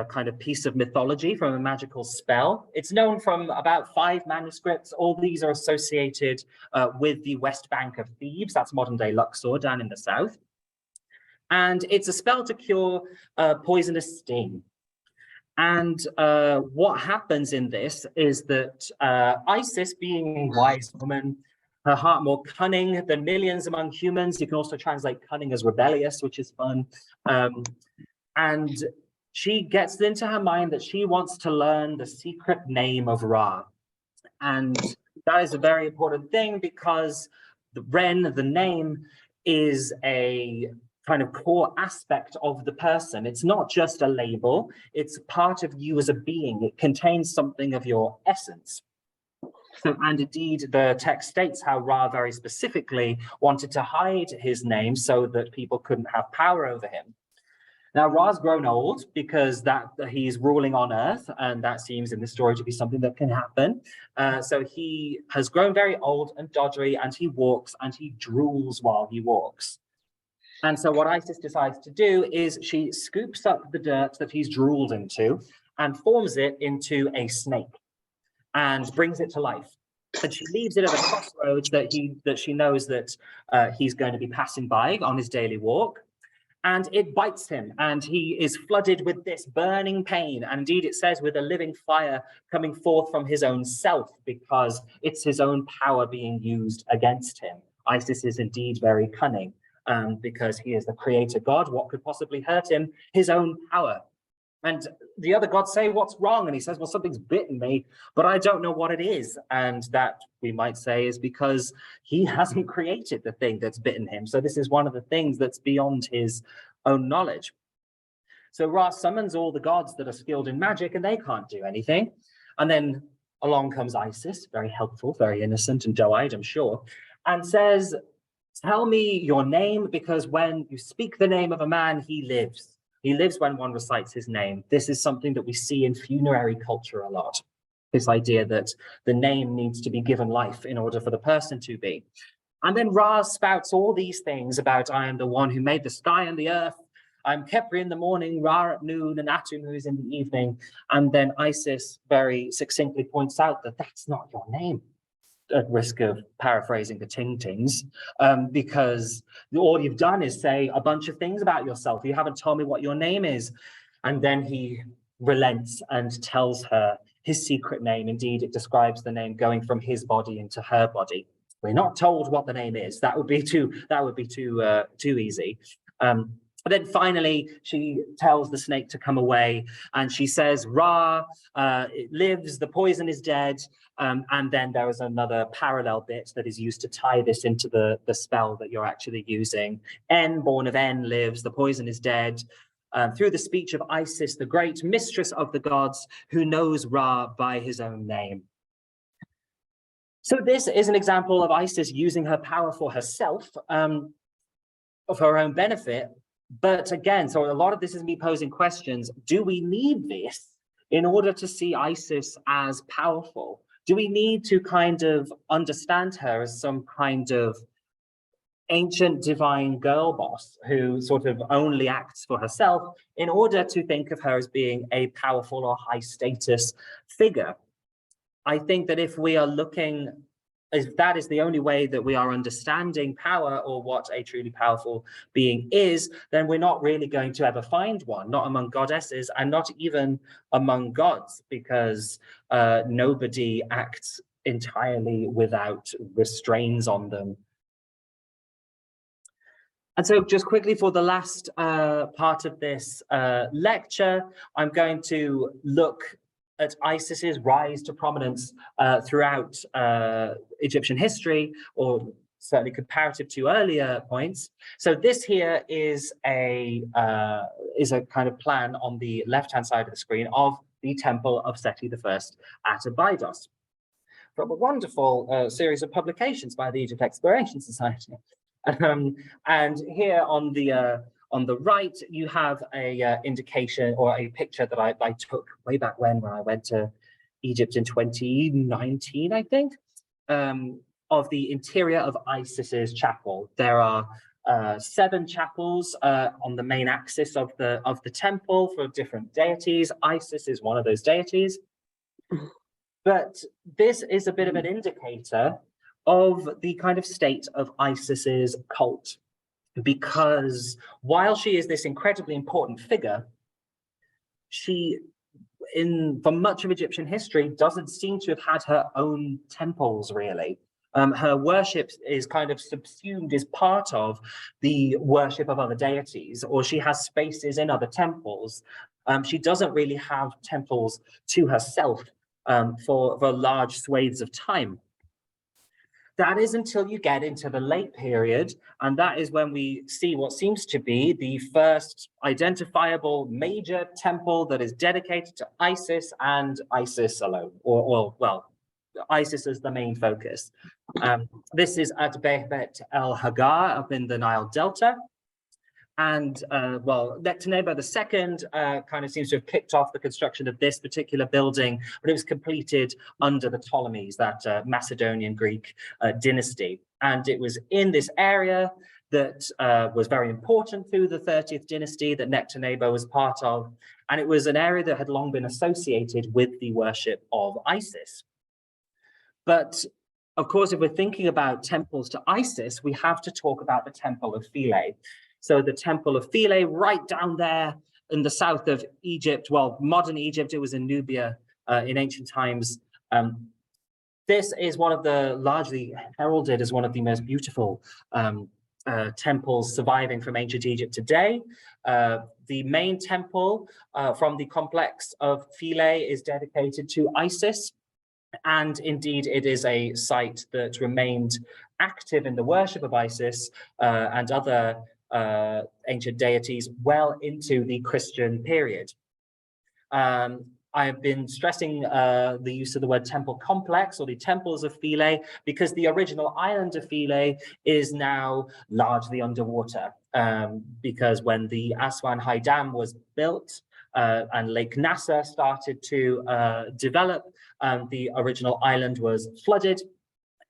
kind of piece of mythology from a magical spell. It's known from about 5 manuscripts. All these are associated with the West Bank of Thebes. That's modern-day Luxor down in the south. And it's a spell to cure poisonous sting. And what happens in this is that Isis, being a wise woman, her heart more cunning than millions among humans. You can also translate cunning as rebellious, which is fun. And she gets into her mind that she wants to learn the secret name of Ra. And that is a very important thing because the Ren, the name, is a kind of core aspect of the person. It's not just a label, it's part of you as a being. It contains something of your essence. So, and indeed, the text states how Ra very specifically wanted to hide his name so that people couldn't have power over him. Now, Ra's grown old because he's ruling on Earth, and that seems in the story to be something that can happen. So he has grown very old and doddery, and he walks and he drools while he walks. And so what Isis decides to do is she scoops up the dirt that he's drooled into and forms it into a snake and brings it to life. And she leaves it at a crossroads that she knows that he's going to be passing by on his daily walk. And it bites him, and he is flooded with this burning pain. And indeed, it says with a living fire coming forth from his own self, because it's his own power being used against him. Isis is indeed very cunning, because he is the creator god. What could possibly hurt him? His own power. And the other gods say, what's wrong? And he says, well, something's bitten me, but I don't know what it is. And that, we might say, is because he hasn't created the thing that's bitten him. So this is one of the things that's beyond his own knowledge. So Ra summons all the gods that are skilled in magic, and they can't do anything. And then along comes Isis, very helpful, very innocent and doe-eyed, I'm sure, and says, tell me your name, because when you speak the name of a man, he lives. He lives when one recites his name. This is something that we see in funerary culture a lot. This idea that the name needs to be given life in order for the person to be. And then Ra spouts all these things about, I am the one who made the sky and the earth. I'm Khepri in the morning, Ra at noon, and Atumuz in the evening. And then Isis very succinctly points out that that's not your name, at risk of paraphrasing the Ting-Tings, because all you've done is say a bunch of things about yourself. You haven't told me what your name is. And then he relents and tells her his secret name. Indeed, it describes the name going from his body into her body. We're not told what the name is. That would be too easy. But then finally, she tells the snake to come away, and she says, Ra, it lives, the poison is dead. And then there is another parallel bit that is used to tie this into the spell that you're actually using. En, born of En, lives, the poison is dead. Through the speech of Isis, the great mistress of the gods, who knows Ra by his own name. So this is an example of Isis using her power for herself, of her own benefit. But again, so a lot of this is me posing questions. Do we need this in order to see Isis as powerful? Do we need to kind of understand her as some kind of ancient divine girl boss who sort of only acts for herself in order to think of her as being a powerful or high status figure? I think that if we are looking, if that is the only way that we are understanding power or what a truly powerful being is, then we're not really going to ever find one, not among goddesses and not even among gods, because nobody acts entirely without restraints on them. And so just quickly for the last part of this lecture, I'm going to look at Isis's rise to prominence throughout Egyptian history, or certainly comparative to earlier points. So this here is a kind of plan on the left-hand side of the screen of the temple of Seti I at Abydos, from a wonderful series of publications by the Egypt Exploration Society. And here on the right, you have a indication or a picture that I took way back when I went to Egypt in 2019, I think, of the interior of Isis's chapel. There are 7 chapels on the main axis of the temple for different deities. Isis is one of those deities. But this is a bit of an indicator of the kind of state of Isis's cult, because while she is this incredibly important figure, she, for much of Egyptian history, doesn't seem to have had her own temples, really. Her worship is kind of subsumed as part of the worship of other deities, or she has spaces in other temples. She doesn't really have temples to herself for large swathes of time. That is until you get into the late period, and that is when we see what seems to be the first identifiable major temple that is dedicated to Isis and Isis alone, or well, Isis is the main focus. This is at Behbet el Hagar up in the Nile Delta. And well, Nectanebo II kind of seems to have kicked off the construction of this particular building, but it was completed under the Ptolemies, that Macedonian Greek dynasty. And it was in this area that was very important through the 30th dynasty that Nectanebo was part of. And it was an area that had long been associated with the worship of Isis. But of course, if we're thinking about temples to Isis, we have to talk about the Temple of Philae. So the Temple of Philae, right down there in the south of Egypt, well, modern Egypt, it was in Nubia in ancient times. This is one of the, largely heralded as one of the most beautiful temples surviving from ancient Egypt today. The main temple from the complex of Philae is dedicated to Isis. And indeed, it is a site that remained active in the worship of Isis and other ancient deities well into the Christian period. I've been stressing the use of the word temple complex, or the temples of Philae, because the original island of Philae is now largely underwater, because when the Aswan High Dam was built and Lake Nasser started to develop, the original island was flooded,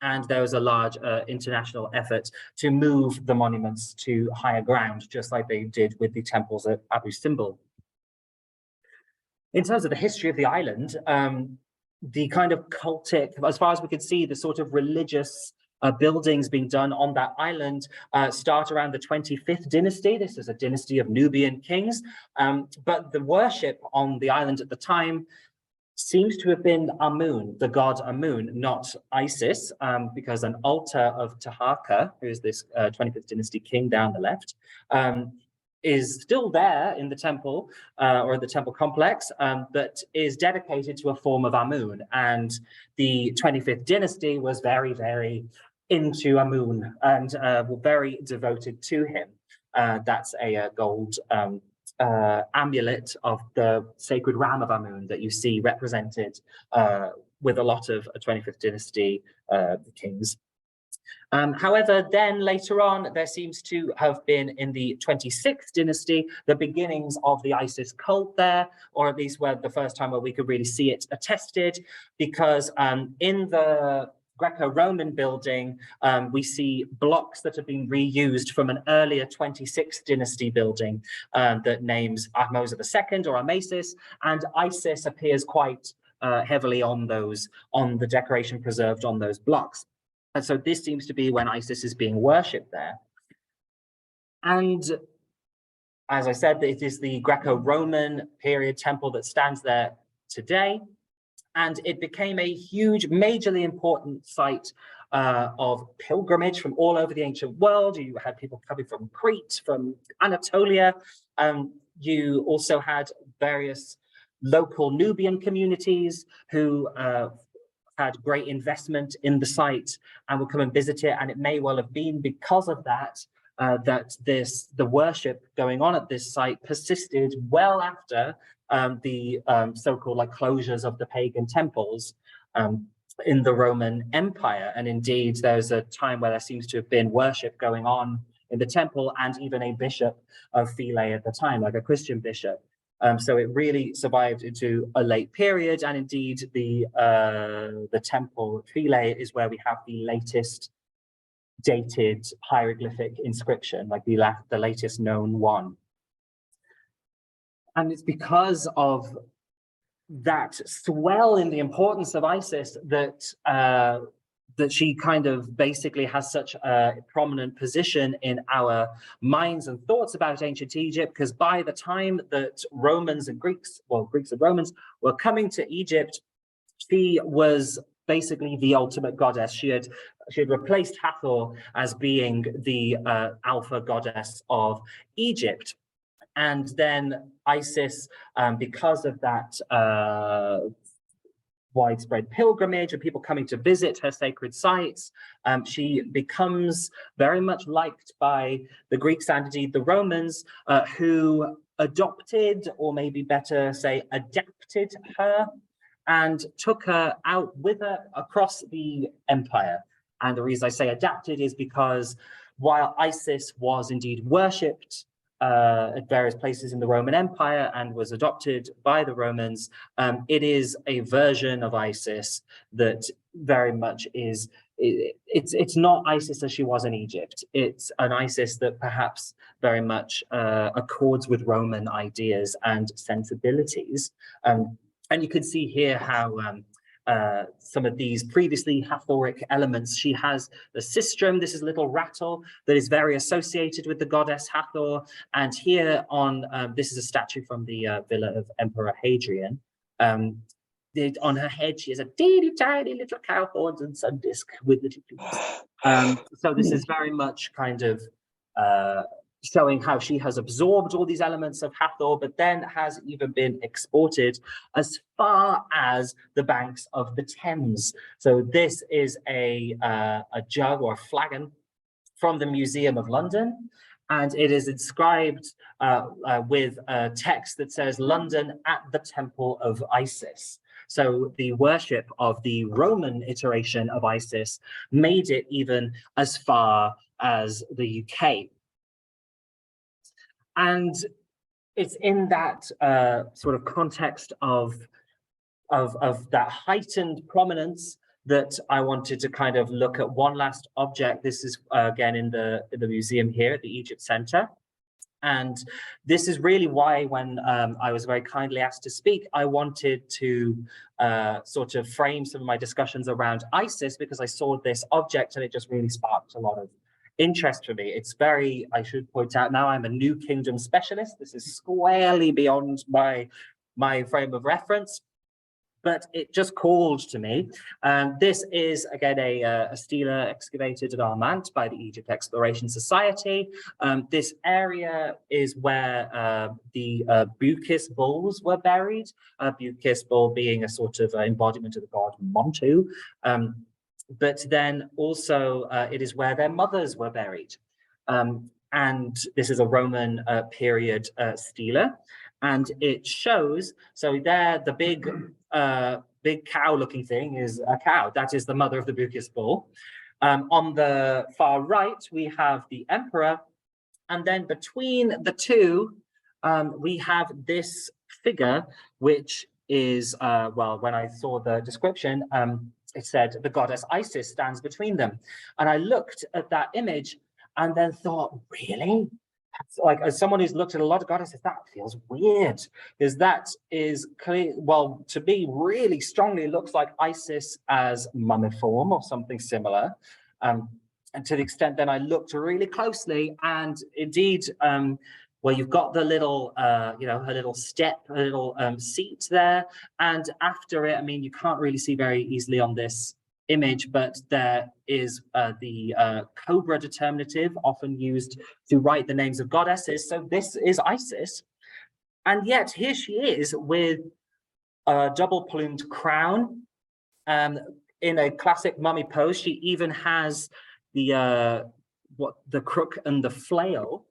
And there was a large international effort to move the monuments to higher ground, just like they did with the temples at Abu Simbel. In terms of the history of the island, the kind of cultic, as far as we can see, the sort of religious buildings being done on that island start around the 25th dynasty. This is a dynasty of Nubian kings, but the worship on the island at the time seems to have been Amun, the god Amun, not Isis, because an altar of Taharqa, who is this 25th dynasty king down the left, is still there in the temple or the temple complex, but is dedicated to a form of Amun. And the 25th dynasty was very, very into Amun and were very devoted to him. That's a gold amulet of the sacred ram of Amun that you see represented with a lot of 25th dynasty kings. However, then later on, there seems to have been in the 26th dynasty, the beginnings of the Isis cult there, or at least where the first time where we could really see it attested, because in the Greco-Roman building, we see blocks that have been reused from an earlier 26th dynasty building that names Ahmose II or Amasis, and Isis appears quite heavily on the decoration preserved on those blocks. And so this seems to be when Isis is being worshipped there. And as I said, it is the Greco-Roman period temple that stands there today. And it became a huge, majorly important site of pilgrimage from all over the ancient world. You had people coming from Crete, from Anatolia. You also had various local Nubian communities who had great investment in the site and would come and visit it. And it may well have been because of that, that the worship going on at this site persisted well after the so-called like closures of the pagan temples in the Roman Empire. And indeed, there's a time where there seems to have been worship going on in the temple and even a bishop of Philae at the time, like a Christian bishop. So it really survived into a late period, and indeed the temple Philae is where we have the latest dated hieroglyphic inscription, like the latest known one. And it's because of that swell in the importance of Isis that that she kind of basically has such a prominent position in our minds and thoughts about ancient Egypt, because by the time that Romans and Greeks, well, Greeks and Romans were coming to Egypt, she was basically the ultimate goddess. She had replaced Hathor as being the alpha goddess of Egypt. And then Isis, because of that widespread pilgrimage and people coming to visit her sacred sites, she becomes very much liked by the Greeks and indeed the Romans, who adopted, or maybe better say adapted her, and took her out with her across the empire. And the reason I say adapted is because while Isis was indeed worshipped at various places in the Roman Empire and was adopted by the Romans, it is a version of Isis that very much is, it's not Isis as she was in Egypt. It's an Isis that perhaps very much accords with Roman ideas and sensibilities. And you can see here how some of these previously Hathoric elements. She has the sistrum, this is a little rattle that is very associated with the goddess Hathor. And here on, this is a statue from the villa of Emperor Hadrian. On her head, she has a teeny tiny little cow horns and sun disk with little plumes. So this is very much kind of showing how she has absorbed all these elements of Hathor, but then has even been exported as far as the banks of the Thames. So this is a jug or a flagon from the Museum of London, and it is inscribed with a text that says, "London at the Temple of Isis." So the worship of the Roman iteration of Isis made it even as far as the UK. And it's in that sort of context of that heightened prominence that I wanted to kind of look at one last object. This is again in the museum here at the Egypt Center. And this is really why when I was very kindly asked to speak, I wanted to sort of frame some of my discussions around ISIS, because I saw this object and it just really sparked a lot of interest for me. It's very, I should point out now, I'm a New Kingdom specialist. This is squarely beyond my frame of reference, but it just called to me. This is, again, a stela excavated at Armant by the Egypt Exploration Society. This area is where the Bukis bulls were buried, Bukis bull being a sort of embodiment of the god Montu. But then also it is where their mothers were buried. And this is a Roman period stela. And it shows, so there, the big cow-looking thing is a cow. That is the mother of the Bukis bull. On the far right, we have the emperor. And then between the two, we have this figure, which is, well, when I saw the description, it said the goddess Isis stands between them. And I looked at that image and then thought, really? Like, as someone who's looked at a lot of goddesses, that feels weird, because that is clear, well, to me really strongly looks like Isis as mummiform or something similar. And to the extent then I looked really closely, and indeed, well, you've got the little, you know, her little step, a little seat there, and after it, I mean, you can't really see very easily on this image, but there is the cobra determinative, often used to write the names of goddesses. So this is Isis, and yet here she is with a double plumed crown, in a classic mummy pose. She even has the crook and the flail.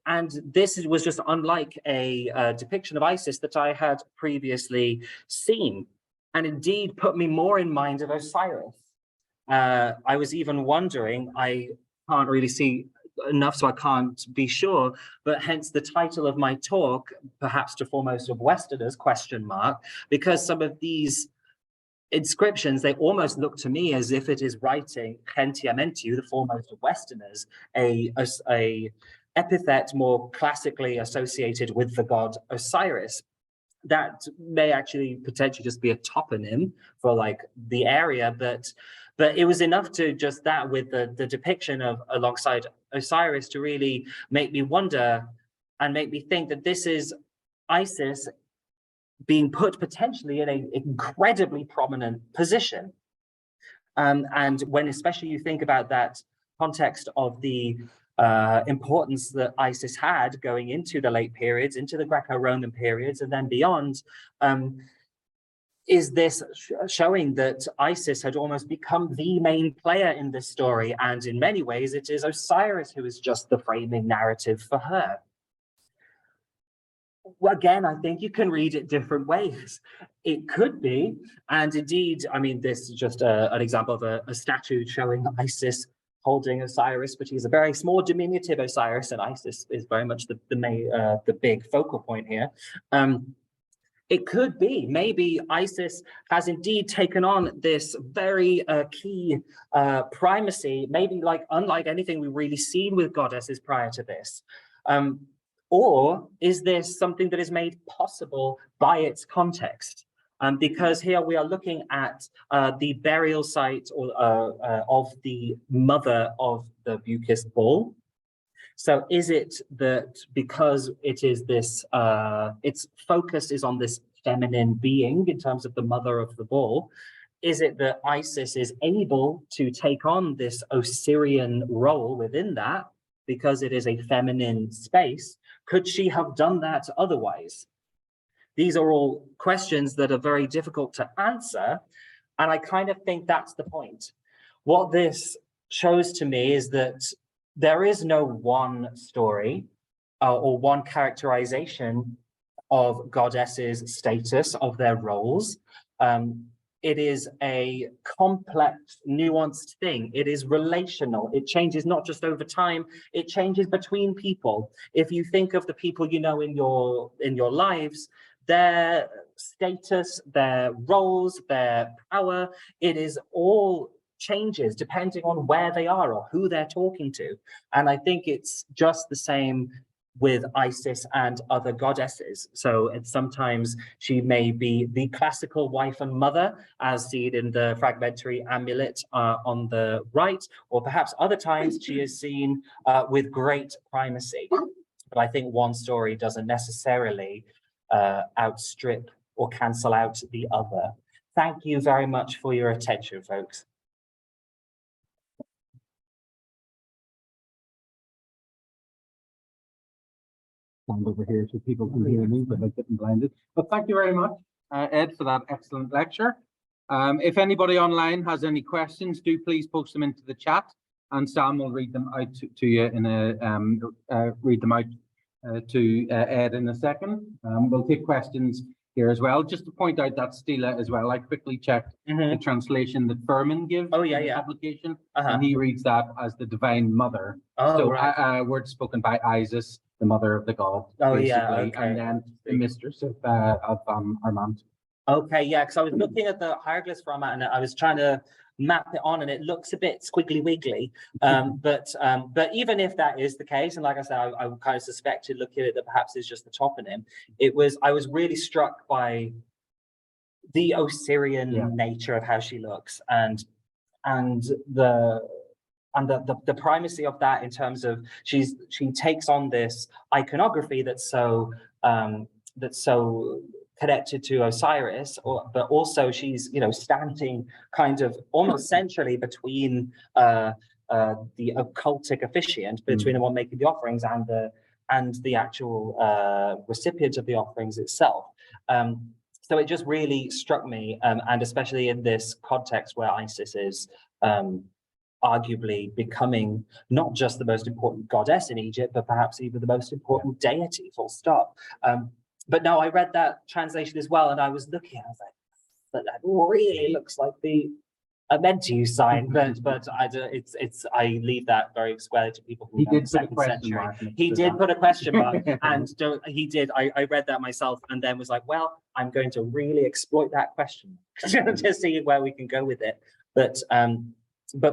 And this was just unlike a depiction of Isis that I had previously seen, and indeed put me more in mind of Osiris. I was even wondering, I can't really see enough, so I can't be sure, but hence the title of my talk, perhaps to foremost of Westerners, ? Because some of these inscriptions, they almost look to me as if it is writing Gentiamentu, the foremost of Westerners, a epithet more classically associated with the god Osiris. That may actually potentially just be a toponym for like the area, but it was enough to just that with the depiction of alongside Osiris to really make me wonder and make me think that this is Isis being put potentially in an incredibly prominent position. And when especially you think about that context of the importance that Isis had going into the late periods, into the Greco-Roman periods, and then beyond, is this showing that Isis had almost become the main player in this story, and in many ways it is Osiris who is just the framing narrative for her. Well, again, I think you can read it different ways. It could be, and indeed, I mean, this is just an example of a statue showing Isis holding Osiris, but he's a very small, diminutive Osiris, and Isis is very much the big focal point here. It could be, maybe Isis has indeed taken on this very key primacy, maybe like unlike anything we've really seen with goddesses prior to this. Or is this something that is made possible by its context? Because here we are looking at the burial site of the mother of the Bukis bull. So is it that because it is this, its focus is on this feminine being in terms of the mother of the bull, is it that Isis is able to take on this Osirian role within that because it is a feminine space? Could she have done that otherwise? These are all questions that are very difficult to answer, and I kind of think that's the point. What this shows to me is that there is no one story or one characterization of goddesses' status, of their roles. It is a complex, nuanced thing. It is relational. It changes not just over time, it changes between people. If you think of the people you know in your lives, their status, their roles, their power, it is all changes depending on where they are or who they're talking to. And I think it's just the same with Isis and other goddesses. So sometimes she may be the classical wife and mother, as seen in the fragmentary amulet on the right, or perhaps other times she is seen with great primacy. But I think one story doesn't necessarily outstrip or cancel out the other. Thank you very much for your attention, folks. Stand over here so people can hear me without getting blinded. But thank you very much, Ed, for that excellent lecture. If anybody online has any questions, do please post them into the chat, and Sam will read them out to you in a read them out to Ed in a second. We'll take questions here as well. Just to point out that Stila as well, I quickly checked the translation that Furman gives in the publication, and he reads that as the Divine Mother. Words spoken by Isis, the mother of the god, basically, and then the mistress of Armand. Okay, yeah, because I was looking at the hieroglyphs format and I was trying to map it on, and it looks a bit squiggly wiggly. But even if that is the case, and like I said, I kind of suspected looking at it that perhaps it's just the toponym. I was really struck by the Osirian nature of how she looks, and the primacy of that in terms of she takes on this iconography that's so connected to Osiris, but also she's standing kind of almost centrally between the occultic officiant, between the one making the offerings and the actual recipient of the offerings itself. So it just really struck me, and especially in this context where Isis is arguably becoming not just the most important goddess in Egypt, but perhaps even the most important deity, full stop. But no, I read that translation as well, and I was looking, I was like, but that really looks like the Amentu sign, but I leave that very squarely to people who know the second century. He did put a question mark, and I read that myself, and then was like, well, I'm going to really exploit that question to see where we can go with it. But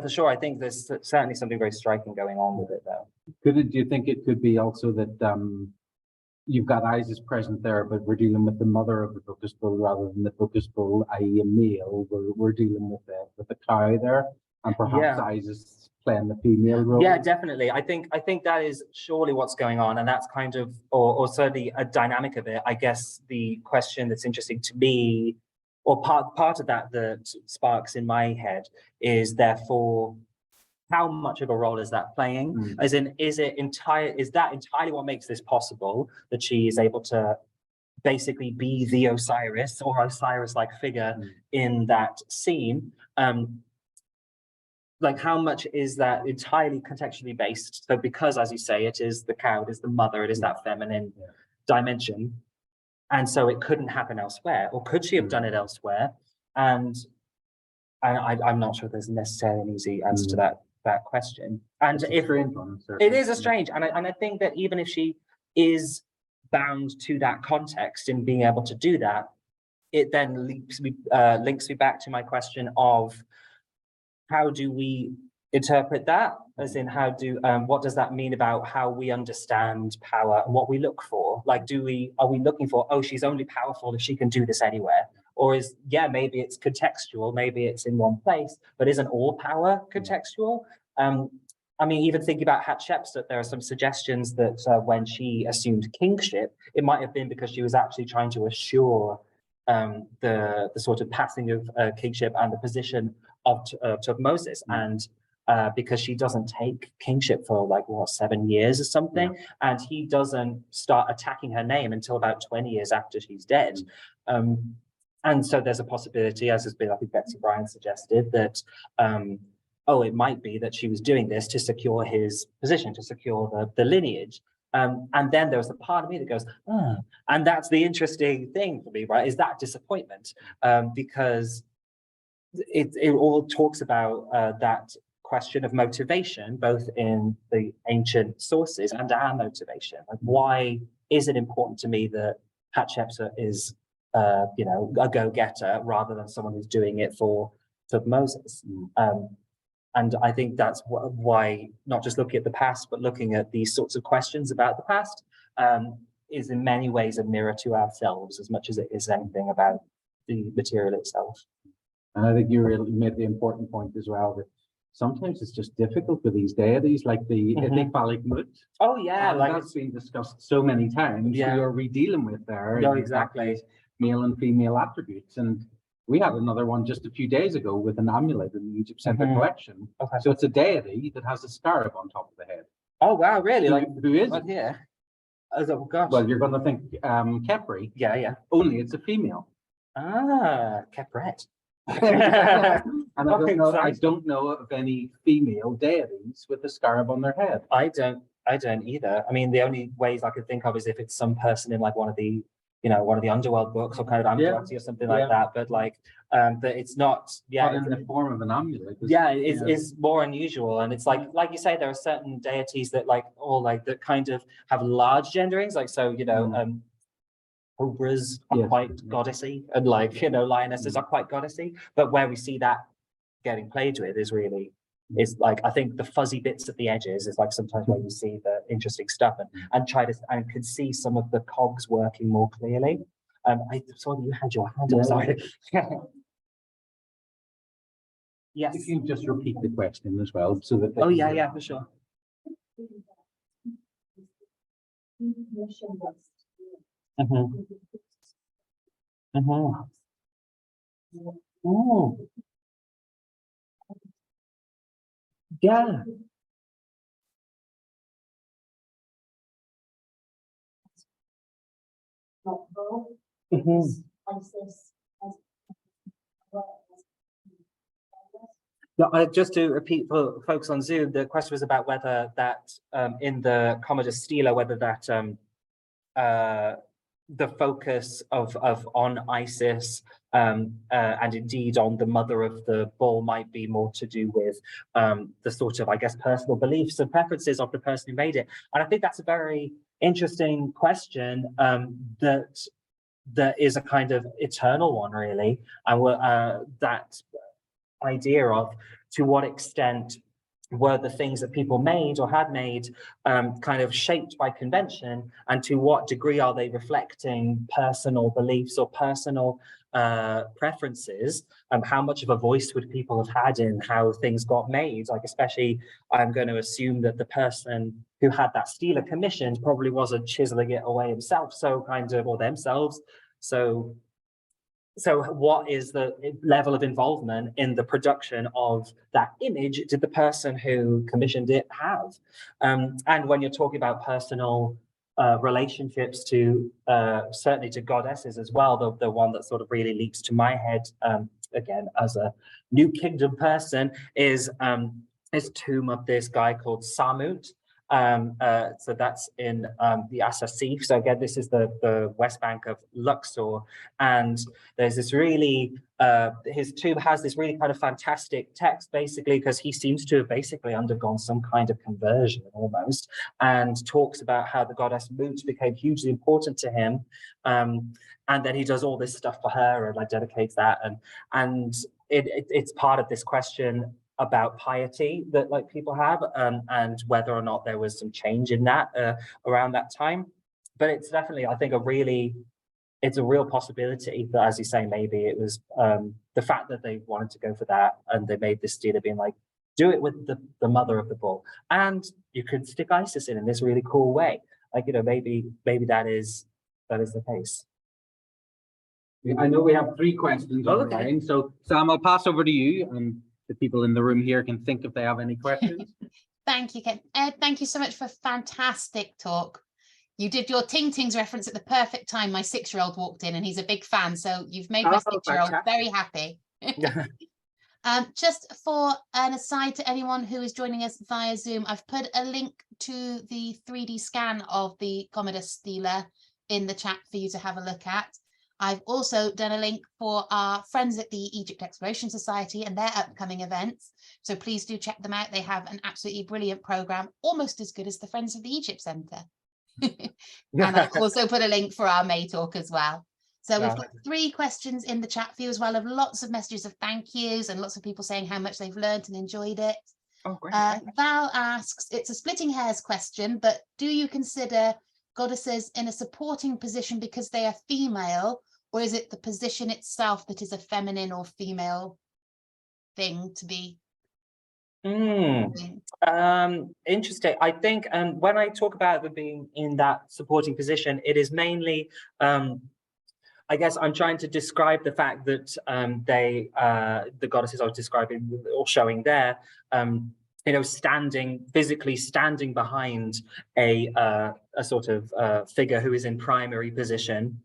for sure, I think there's certainly something very striking going on with it, though. Do you think it could be also that you've got Isis present there, but we're dealing with the mother of the Buckus bull rather than the Buckus bull, i.e. a male? We're dealing with the cow there, and perhaps Isis playing the female role. Yeah, definitely. I think that is surely what's going on, and that's kind of, or certainly a dynamic of it. I guess the question that's interesting to me, or part of that sparks in my head, is therefore how much of a role is that playing? As in, is that entirely what makes this possible, that she is able to basically be the Osiris or Osiris-like figure in that scene? Like, how much is that entirely contextually based? So because, as you say, it is the cow, it is the mother, it is that feminine dimension. And so it couldn't happen elsewhere, or could she have done it elsewhere? And I'm not sure there's necessarily an easy answer to that question. And if it is a strange, and I think that even if she is bound to that context in being able to do that, it then links me back to my question of how do we interpret that, as in what does that mean about how we understand power and what we look for? Like, are we looking for, oh, she's only powerful if she can do this anywhere? Or maybe it's contextual, maybe it's in one place, but isn't all power contextual? I mean, even thinking about Hatshepsut, there are some suggestions that when she assumed kingship, it might have been because she was actually trying to assure the sort of passing of kingship and the position of Tutmosis, and because she doesn't take kingship for 7 years or something, and he doesn't start attacking her name until about 20 years after she's dead. And so there's a possibility, as has been, I think Betsy Bryan suggested, that it might be that she was doing this to secure his position, to secure the lineage. And then there's a part of me that goes, and that's the interesting thing for me, right? Is that disappointment? Because it all talks about that question of motivation, both in the ancient sources and our motivation. Like, why is it important to me that Hatshepsut is, you know, a go-getter rather than someone who's doing it for Moses. And I think that's why not just looking at the past, but looking at these sorts of questions about the past is in many ways a mirror to ourselves as much as it is anything about the material itself. And I think you really made the important point as well that sometimes it's just difficult with these deities, like the Idic Mut. Oh yeah, like that's been discussed so many times. Yeah. We are re-dealing with there. No, and exactly. Male and female attributes, and we had another one just a few days ago with an amulet in the Egypt Center collection. Okay. So it's a deity that has a scarab on top of the head. Oh wow, really? Who is right it? here? Oh gosh. Well, you're going to think Khepri. Yeah. Only it's a female. Ah, Kepret. And I don't know of any female deities with a scarab on their head. I don't either. I mean, the only ways I could think of is if it's some person in like one of the underworld books or kind of amulet or something like that. But like, but it's not. Yeah, but in the form of an amulet. It's more unusual, and it's like you say, there are certain deities that that kind of have large genderings, like so cobras are quite goddessy, and lionesses are quite goddessy. But where we see that getting played with is really. It's like I think the fuzzy bits at the edges is like sometimes where you see the interesting stuff and can see some of the cogs working more clearly. I saw that you had your hand up. Sorry. Yes. If you just repeat the question as well, so that. Oh yeah, for sure. Oh. Yeah. Just to repeat for folks on Zoom, the question was about whether that in the Commodus Stela, whether that the focus of on Isis and indeed on the mother of the bull might be more to do with the sort of, I guess, personal beliefs and preferences of the person who made it. And I think that's a very interesting question that is a kind of eternal one, really. And that idea of to what extent were the things that people made or had made kind of shaped by convention, and to what degree are they reflecting personal beliefs or personal preferences, and how much of a voice would people have had in how things got made? Like, especially, I'm going to assume that the person who had that stela commissioned probably wasn't chiseling it away himself, or themselves. So what is the level of involvement in the production of that image did the person who commissioned it have? And when you're talking about personal relationships to certainly to goddesses as well, the one that sort of really leaps to my head, again, as a New Kingdom person, is tomb of this guy called Samut. So that's in the Asasif. So again, this is the West Bank of Luxor, and there's this really his tomb has this really kind of fantastic text, basically, because he seems to have basically undergone some kind of conversion almost, and talks about how the goddess Mut became hugely important to him, and then he does all this stuff for her and like dedicates that, and it's part of this question about piety that like people have, and whether or not there was some change in that around that time. But it's definitely, I think, it's a real possibility that, as you say, maybe it was the fact that they wanted to go for that, and they made this deal of being like, do it with the mother of the bull, and you could stick Isis in this really cool way. Like, maybe that is the case. I know we have 3 questions on the line, so Sam, I'll pass over to you, and the people in the room here can think if they have any questions. Thank you, Ken. Ed, thank you so much for a fantastic talk. You did your Ting Tings reference at the perfect time. My 6-year-old walked in and he's a big fan, so you've made my 6-year-old very happy. Just for an aside to anyone who is joining us via Zoom, I've put a link to the 3D scan of the Commodus Stela in the chat for you to have a look at. I've also done a link for our friends at the Egypt Exploration Society and their upcoming events. So please do check them out. They have an absolutely brilliant program, almost as good as the Friends of the Egypt Centre. And I've also put a link for our May talk as well. So we've Yeah. got 3 questions in the chat for you as well, of lots of messages of thank yous and lots of people saying how much they've learned and enjoyed it. Oh, great. Val asks, it's a splitting hairs question, but do you consider goddesses in a supporting position because they are female, or is it the position itself that is a feminine or female thing to be? Interesting. I think when I talk about them being in that supporting position, it is mainly I guess I'm trying to describe the fact that the goddesses I was describing or showing there, physically standing behind a sort of figure who is in primary position.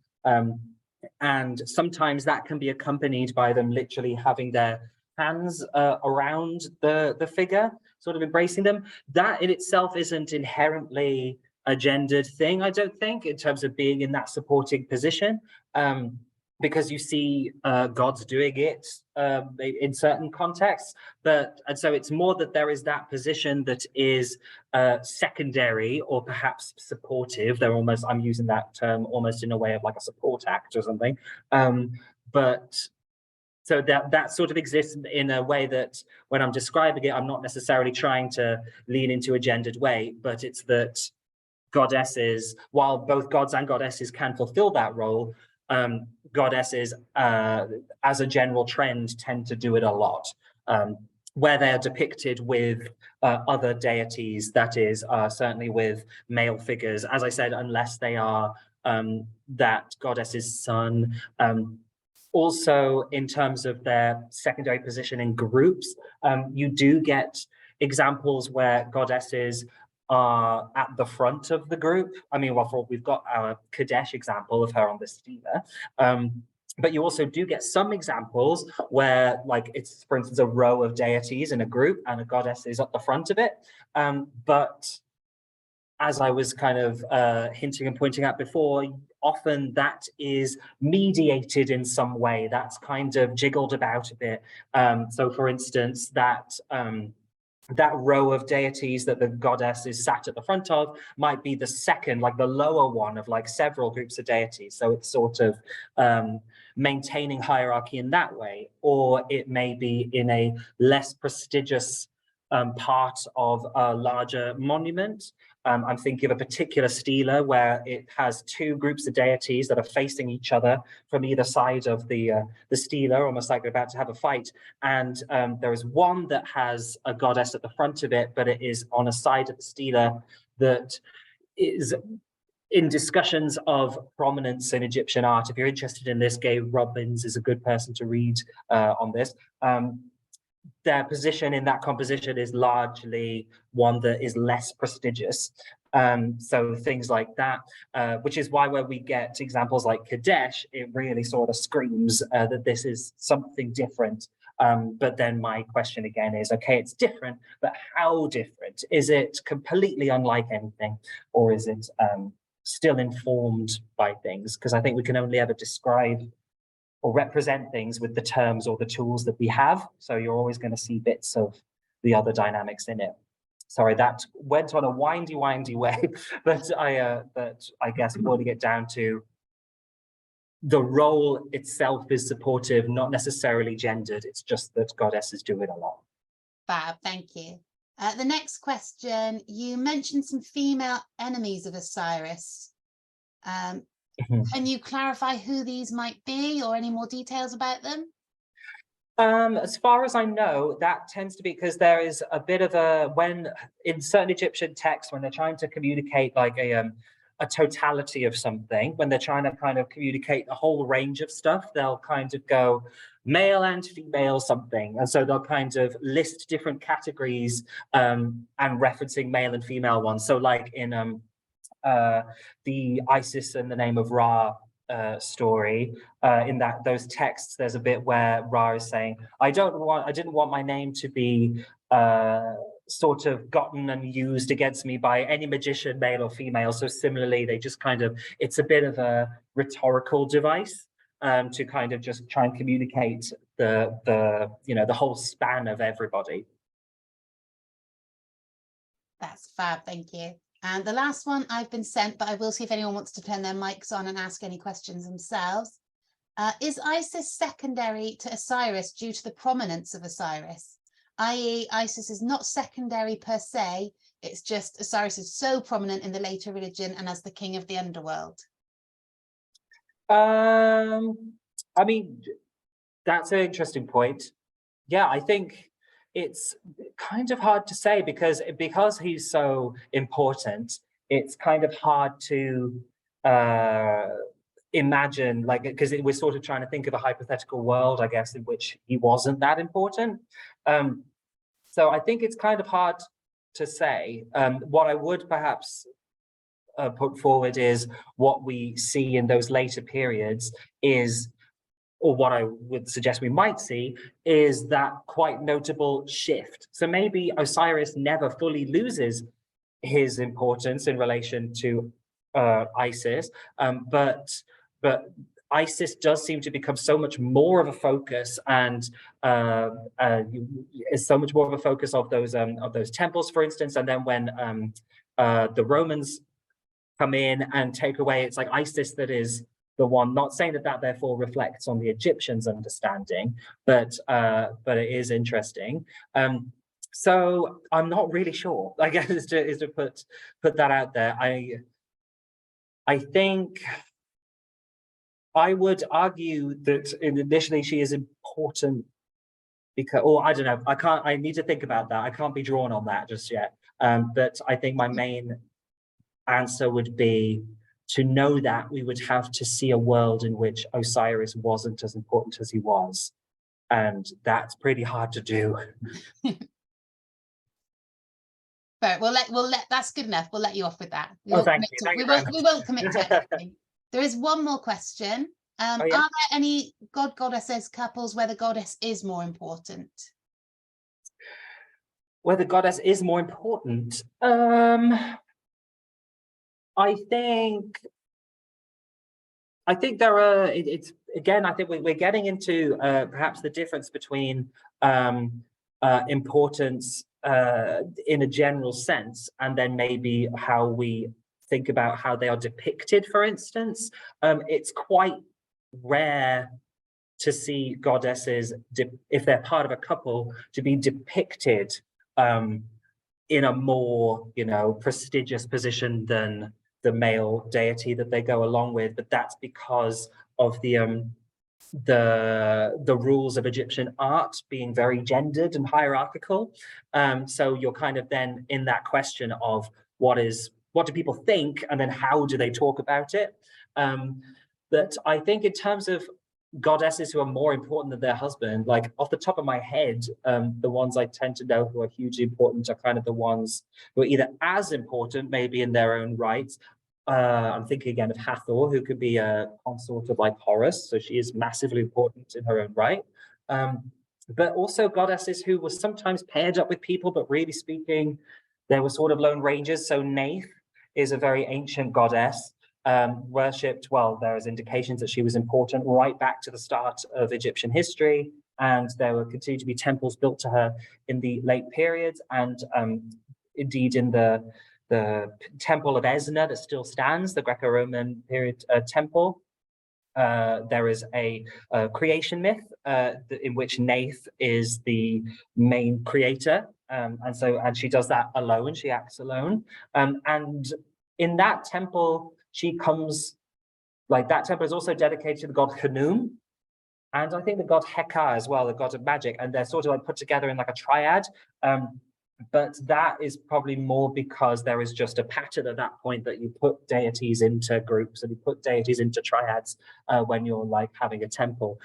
And sometimes that can be accompanied by them literally having their hands around the figure, sort of embracing them. That in itself isn't inherently a gendered thing, I don't think, in terms of being in that supporting position, because you see gods doing it in certain contexts. And so it's more that there is that position that is secondary or perhaps supportive. They're almost, I'm using that term almost in a way of like a support act or something. But so that sort of exists in a way that when I'm describing it, I'm not necessarily trying to lean into a gendered way, but it's that goddesses, while both gods and goddesses can fulfill that role, goddesses, as a general trend, tend to do it a lot, where they are depicted with other deities, that is, certainly with male figures, as I said, unless they are that goddess's son. Also, in terms of their secondary position in groups, you do get examples where goddesses are at the front of the group. I mean, well, we've got our Kadesh example of her on the stela, but you also do get some examples where, like, it's, for instance, a row of deities in a group and a goddess is at the front of it. But as I was kind of hinting and pointing out before, often that is mediated in some way. That's kind of jiggled about a bit. So, for instance, that row of deities that the goddess is sat at the front of might be the second, like the lower one of like several groups of deities. So it's sort of maintaining hierarchy in that way, or it may be in a less prestigious part of a larger monument. I'm thinking of a particular stela where it has 2 groups of deities that are facing each other from either side of the stela, almost like they're about to have a fight. And there is one that has a goddess at the front of it, but it is on a side of the stela that is in discussions of prominence in Egyptian art. If you're interested in this, Gay Robbins is a good person to read on this. Their position in that composition is largely one that is less prestigious. So things like that, which is why when we get examples like Kadesh, it really sort of screams that this is something different. But then my question again is, okay, it's different, but how different? Is it completely unlike anything, or is it still informed by things? Because I think we can only ever describe or represent things with the terms or the tools that we have. So you're always going to see bits of the other dynamics in it. Sorry, that went on a windy way, but I guess boiling it down to the role itself is supportive, not necessarily gendered. It's just that goddesses do it a lot. Fab, thank you. The next question, you mentioned some female enemies of Osiris. Can you clarify who these might be, or any more details about them? As far as I know, that tends to be because there is a bit of when in certain Egyptian texts, when they're trying to communicate like a totality of something, when they're trying to kind of communicate a whole range of stuff, they'll kind of go male and female something. And so they'll kind of list different categories and referencing male and female ones. So like in the Isis and the Name of Ra story, in those texts, there's a bit where Ra is saying, I didn't want my name to be sort of gotten and used against me by any magician, male or female. So similarly, they just kind of, it's a bit of a rhetorical device to kind of just try and communicate the whole span of everybody. That's fab, thank you. And the last one I've been sent, but I will see if anyone wants to turn their mics on and ask any questions themselves. Is Isis secondary to Osiris due to the prominence of Osiris? I.e., Isis is not secondary per se, it's just Osiris is so prominent in the later religion and as the king of the underworld. I mean, that's an interesting point. Yeah, I think it's kind of hard to say because he's so important, it's kind of hard to imagine, like, because we're sort of trying to think of a hypothetical world, I guess, in which he wasn't that important. So I think it's kind of hard to say. What I would perhaps put forward is what we see in those later periods is, or what I would suggest we might see, is that quite notable shift. So maybe Osiris never fully loses his importance in relation to Isis, but Isis does seem to become so much more of a focus, and is so much more of a focus of those temples, for instance. And then when the Romans come in and take away, it's like Isis that is the one. Not saying that therefore reflects on the Egyptians' understanding, but it is interesting. So I'm not really sure, I guess, is to put that out there. I think I would argue that initially she is important because, or I don't know, I need to think about that. I can't be drawn on that just yet. But I think my main answer would be, to know that we would have to see a world in which Osiris wasn't as important as he was. And that's pretty hard to do. But we'll let that's good enough. We'll let you off with that. We Oh, won't thank commit you. to- Thank we you very won't we much. won't commit to anything. There is one more question. yeah. Are there any god-goddesses couples where the goddess is more important? Where the goddess is more important. I think there are, it's again, I think we're getting into perhaps the difference between importance in a general sense, and then maybe how we think about how they are depicted, for instance. It's quite rare to see goddesses, if they're part of a couple, to be depicted in a more, prestigious position than the male deity that they go along with. But that's because of the rules of Egyptian art being very gendered and hierarchical. So you're kind of then in that question of what do people think, and then how do they talk about it? That I think in terms of goddesses who are more important than their husband, like off the top of my head, the ones I tend to know who are hugely important are kind of the ones who are either as important, maybe in their own right. I'm thinking again of Hathor, who could be a consort of like Horus, so she is massively important in her own right. But also goddesses who were sometimes paired up with people, but really speaking, they were sort of lone rangers. So Neith is a very ancient goddess, worshipped, well, there's indications that she was important right back to the start of Egyptian history, and there will continue to be temples built to her in the late periods, and indeed in the temple of Esna that still stands, the Greco-Roman period temple. There is a creation myth in which Neith is the main creator, and she does that alone. She acts alone, and in that temple, she comes, like, that temple is also dedicated to the god Khnum, and I think the god Heka as well, the god of magic, and they're sort of like put together in like a triad. But that is probably more because there is just a pattern at that point that you put deities into groups and you put deities into triads when you're like having a temple.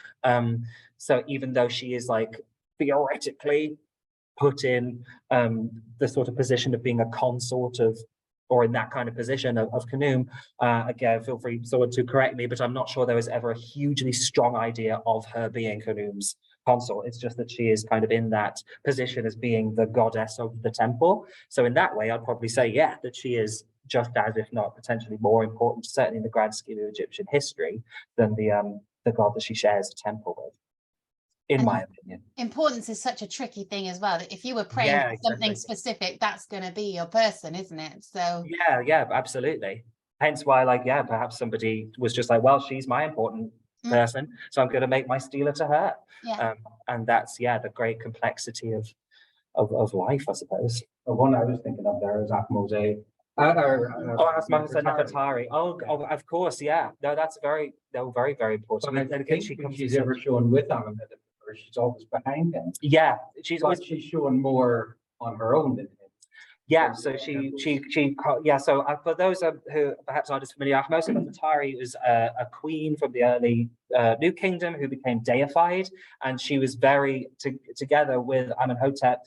So even though she is like theoretically put in the sort of position of being a consort of, or in that kind of position of Khnum, again, feel free someone to correct me, but I'm not sure there was ever a hugely strong idea of her being Khnum's consort. It's just that she is kind of in that position as being the goddess of the temple. So in that way, I'd probably say, yeah, that she is just as, if not potentially more important, certainly in the grand scheme of Egyptian history, than the god that she shares a temple with. in And my opinion. importance is such a tricky thing as well, that if you were praying Yeah, for something exactly. specific, that's going to be your person, isn't it? So Yeah, absolutely. Hence why, like, yeah, perhaps somebody was just like, well, she's my important person, so I'm going to make my stealer to her. yeah. And that's, yeah, the great complexity of life, I suppose. The one I was thinking of there is Akmose. Oh, that's Nefertari. Oh, of course, yeah. No, that's very important. But I And again, think she when comes she's from ever shown with Amenhotep, she's always behind him. yeah, she's always But she's shown more on her own than him. yeah. So yeah. So for those who perhaps aren't as familiar, Ahmose Nefertari was a queen from the early New Kingdom who became deified, and she was very together with Amenhotep.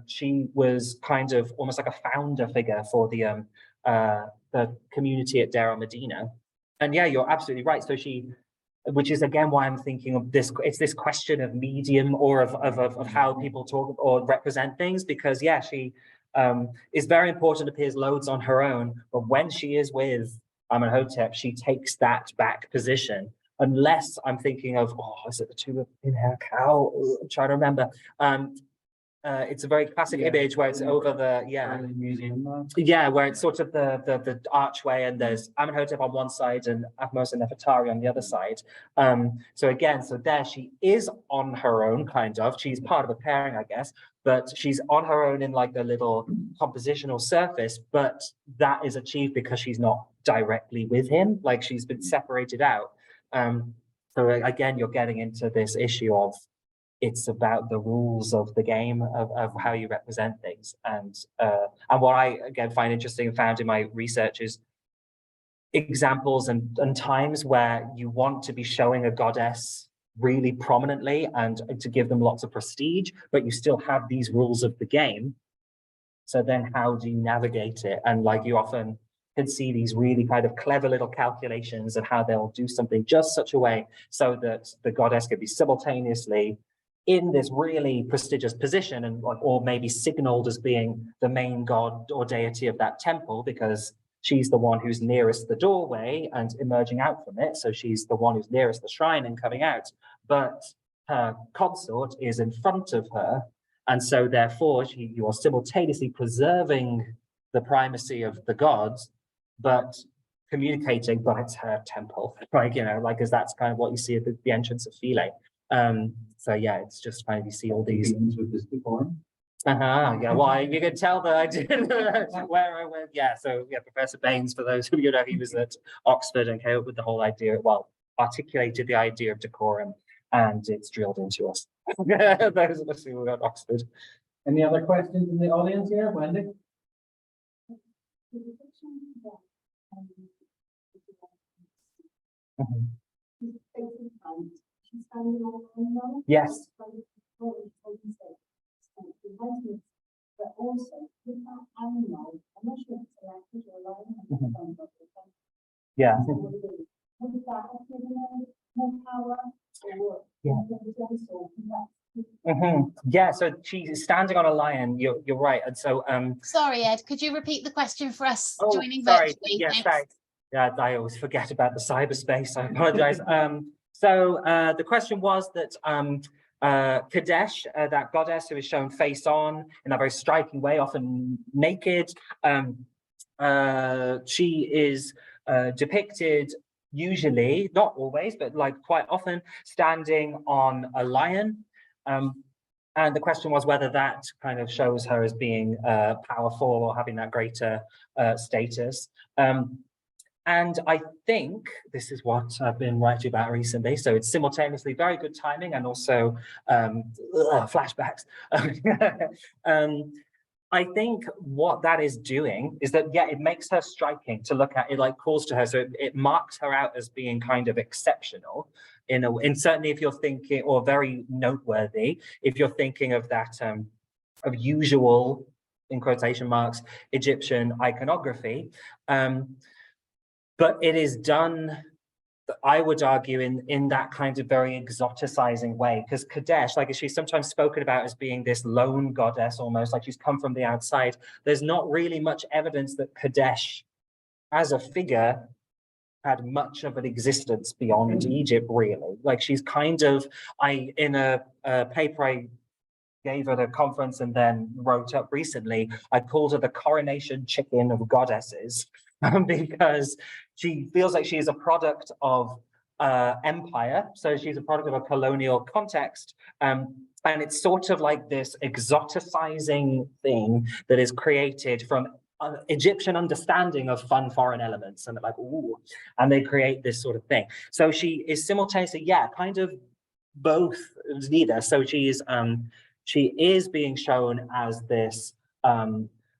She was kind of almost like a founder figure for the community at Deir al-Medina. And yeah, you're absolutely right. So which is again why I'm thinking of this. It's this question of medium or of how people talk or represent things, because yeah, she is very important, appears loads on her own, but when she is with Amenhotep, she takes that back position. Unless I'm thinking of, is it the tomb of Inher Cow? I'm trying to remember. It's a very classic image where it's over the Museum. yeah, where it's sort of the archway, and there's Amenhotep on one side and Ahmose Nefertari on the other side. So again, so there she is on her own, kind of. She's part of a pairing, I guess, but she's on her own in like the little compositional surface. But that is achieved because she's not directly with him, like she's been separated out. So again, you're getting into this issue of it's about the rules of the game of how you represent things. And what I again find interesting and found in my research is examples and times where you want to be showing a goddess really prominently and to give them lots of prestige, but you still have these rules of the game. So then how do you navigate it? And like you often can see these really kind of clever little calculations of how they'll do something just such a way so that the goddess can be simultaneously in this really prestigious position and or maybe signaled as being the main god or deity of that temple, because she's the one who's nearest the doorway and emerging out from it. So she's the one who's nearest the shrine and coming out. But her consort is in front of her. And so therefore you are simultaneously preserving the primacy of the gods, but communicating, but it's her temple, like, you know, like, because that's kind of what you see at the entrance of Philae. So yeah, it's just kind of, you see all these with this decorum. yeah, well, you can tell that I did where I went. Yeah, so yeah, Professor Baines, for those of you know, he was at Oxford and came up with the whole idea, well, articulated the idea of decorum, and it's drilled into us. Those of us who were at Oxford. Any other questions in the audience here, Wendy? Yes. But also with that animal, I'm not sure if it's elected or alone. Yeah. Would that have given them more power or? Yeah, so she's standing on a lion. You're right, and so Sorry, Ed, could you repeat the question for us joining sorry. virtually? Yeah, Thanks. thanks. Yeah, I always forget about the cyberspace. I apologize. So the question was that Kadesh, that goddess who is shown face on in a very striking way, often naked, she is depicted usually, not always, but like quite often, standing on a lion. And the question was whether that kind of shows her as being powerful or having that greater status. And I think this is what I've been writing about recently. So it's simultaneously very good timing and also flashbacks. I think what that is doing is that, yeah, it makes her striking to look at. It like calls to her, so it marks her out as being kind of exceptional in a way. And certainly if you're thinking, or very noteworthy, if you're thinking of that of usual, in quotation marks, Egyptian iconography. But it is done, I would argue, in that kind of very exoticizing way, because Kadesh, like, she's sometimes spoken about as being this lone goddess, almost like she's come from the outside. There's not really much evidence that Kadesh as a figure had much of an existence beyond Egypt, really. Like she's kind of, in a paper I gave at a conference and then wrote up recently, I called her the coronation chicken of goddesses, because she feels like she is a product of empire. So she's a product of a colonial context. And it's sort of like this exoticizing thing that is created from Egyptian understanding of fun foreign elements, and they're like, ooh, and they create this sort of thing. So she is simultaneously, kind of both, neither. So she is being shown as this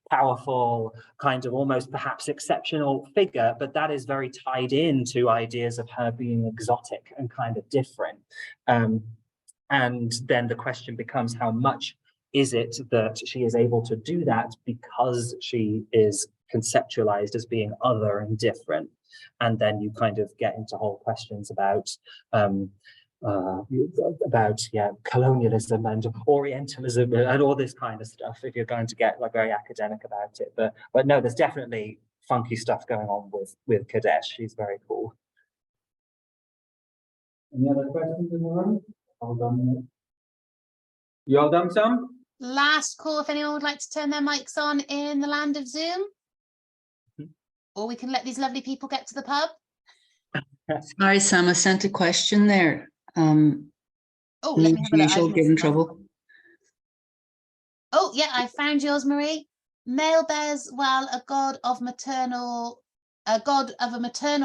powerful, kind of almost perhaps exceptional figure, but that is very tied into ideas of her being exotic and kind of different. And then the question becomes, how much is it that she is able to do that because she is conceptualized as being other and different? And then you kind of get into whole questions about colonialism and Orientalism and all this kind of stuff, if you're going to get like very academic about it. But no, there's definitely funky stuff going on with Kadesh. She's very cool. Any other questions in the room? All done. You all done, Sam? Last call if anyone would like to turn their mics on in the land of Zoom. Or we can let these lovely people get to the pub. Sorry, Sam, I sent a question there. Oh, let me have a look. Usual, I've get in missed one. trouble. Oh, yeah, I found yours, Marie. Male bears, while a god of a maternal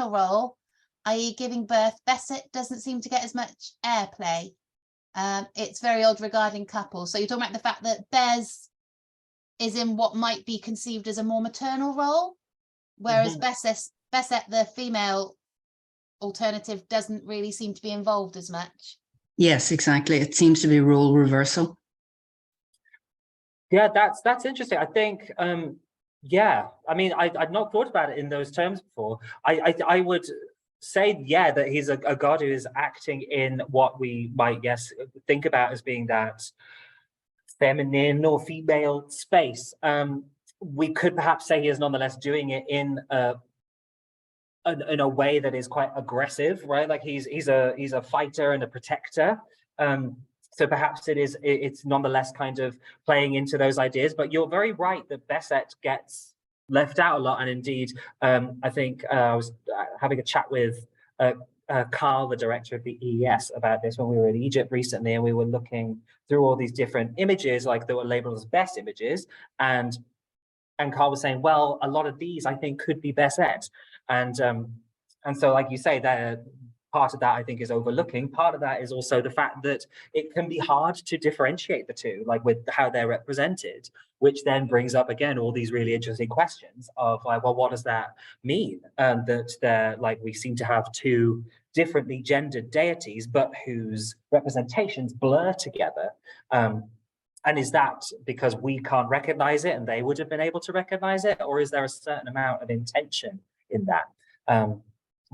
role, i.e. giving birth, Beset doesn't seem to get as much airplay. It's very odd regarding couples. So you're talking about the fact that Bez is in what might be conceived as a more maternal role, whereas Beset, the female alternative, doesn't really seem to be involved as much. Yes, exactly. It seems to be role reversal. Yeah, that's interesting. I think, I mean, I'd not thought about it in those terms before. I would say, that he's a god who is acting in what we might, think about as being that feminine or female space. We could perhaps say he is nonetheless doing it in a way that is quite aggressive, right? Like he's a fighter and a protector. So perhaps it's nonetheless kind of playing into those ideas. But you're very right that Beset gets left out a lot. And indeed, I think I was having a chat with Carl, the director of the EES, about this when we were in Egypt recently, and we were looking through all these different images, like that were labeled as best images, and Carl was saying, well, a lot of these I think could be Beset, and so, like you say, that part of that I think is overlooking. Part of that is also the fact that it can be hard to differentiate the two, like with how they're represented, which then brings up again all these really interesting questions of like, well, what does that mean? That they're like, we seem to have two differently gendered deities, but whose representations blur together. And is that because we can't recognize it and they would have been able to recognize it, or is there a certain amount of intention in that?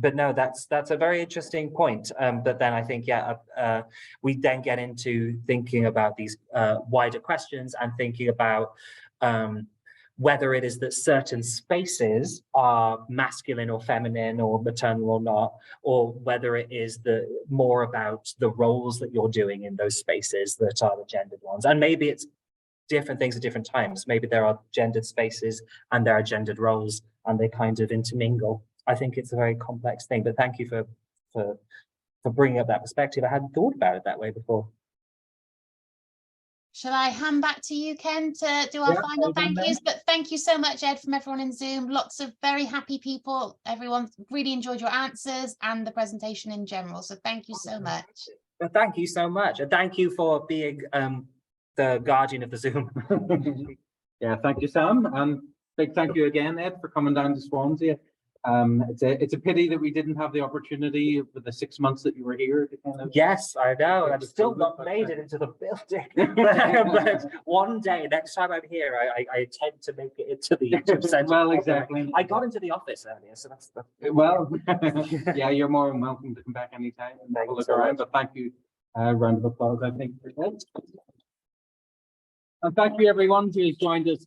But no, that's a very interesting point. But then I think, we then get into thinking about these wider questions and thinking about whether it is that certain spaces are masculine or feminine or maternal or not, or whether it is more about the roles that you're doing in those spaces that are the gendered ones. And maybe it's different things at different times. Maybe there are gendered spaces and there are gendered roles and they kind of intermingle. I think it's a very complex thing, but thank you for bringing up that perspective. I hadn't thought about it that way before. Shall I hand back to you, Ken, to do our final thank yous? But thank you so much, Ed, from everyone in Zoom. Lots of very happy people. Everyone really enjoyed your answers and the presentation in general. So thank you so much. Well, thank you so much. And thank you for being the guardian of the Zoom. Yeah, thank you, Sam. Big thank you again, Ed, for coming down to Swansea. It's a pity that we didn't have the opportunity for the 6 months that you were here to kind of. Yes, I know. I've still not made it into the building. But one day, next time I'm here, I intend to make it into the YouTube Centre. Well, exactly. I got into the office earlier, so that's the. Well, yeah, you're more than welcome to come back anytime and have a look around. But thank you. Round of applause, I think, for Ed. And thank you, everyone, who has joined us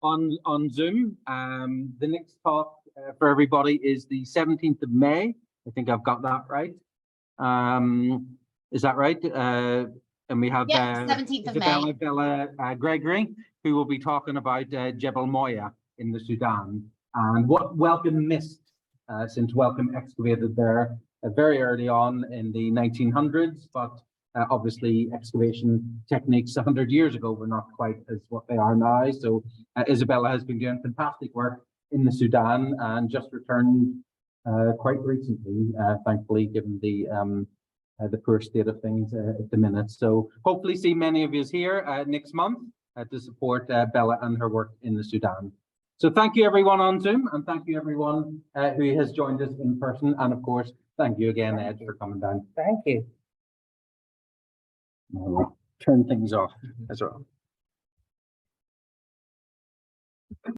on Zoom. The next talk for everybody is the 17th of May. I think I've got that right. Is that right? And we have Yeah, 17th of Isabella May. Bella Gregory, who will be talking about Jebel Moya in the Sudan and what Welcome missed since Welcome excavated there very early on in the 1900s, but obviously excavation techniques 100 years ago were not quite as what they are now. So Isabella has been doing fantastic work in the Sudan and just returned quite recently, thankfully, given the poor state of things at the minute. So hopefully see many of you here next month to support Bella and her work in the Sudan. So thank you everyone on Zoom, and thank you everyone who has joined us in person. And of course, thank you again, Ed, for coming down. Thank you. I'll turn things off as well.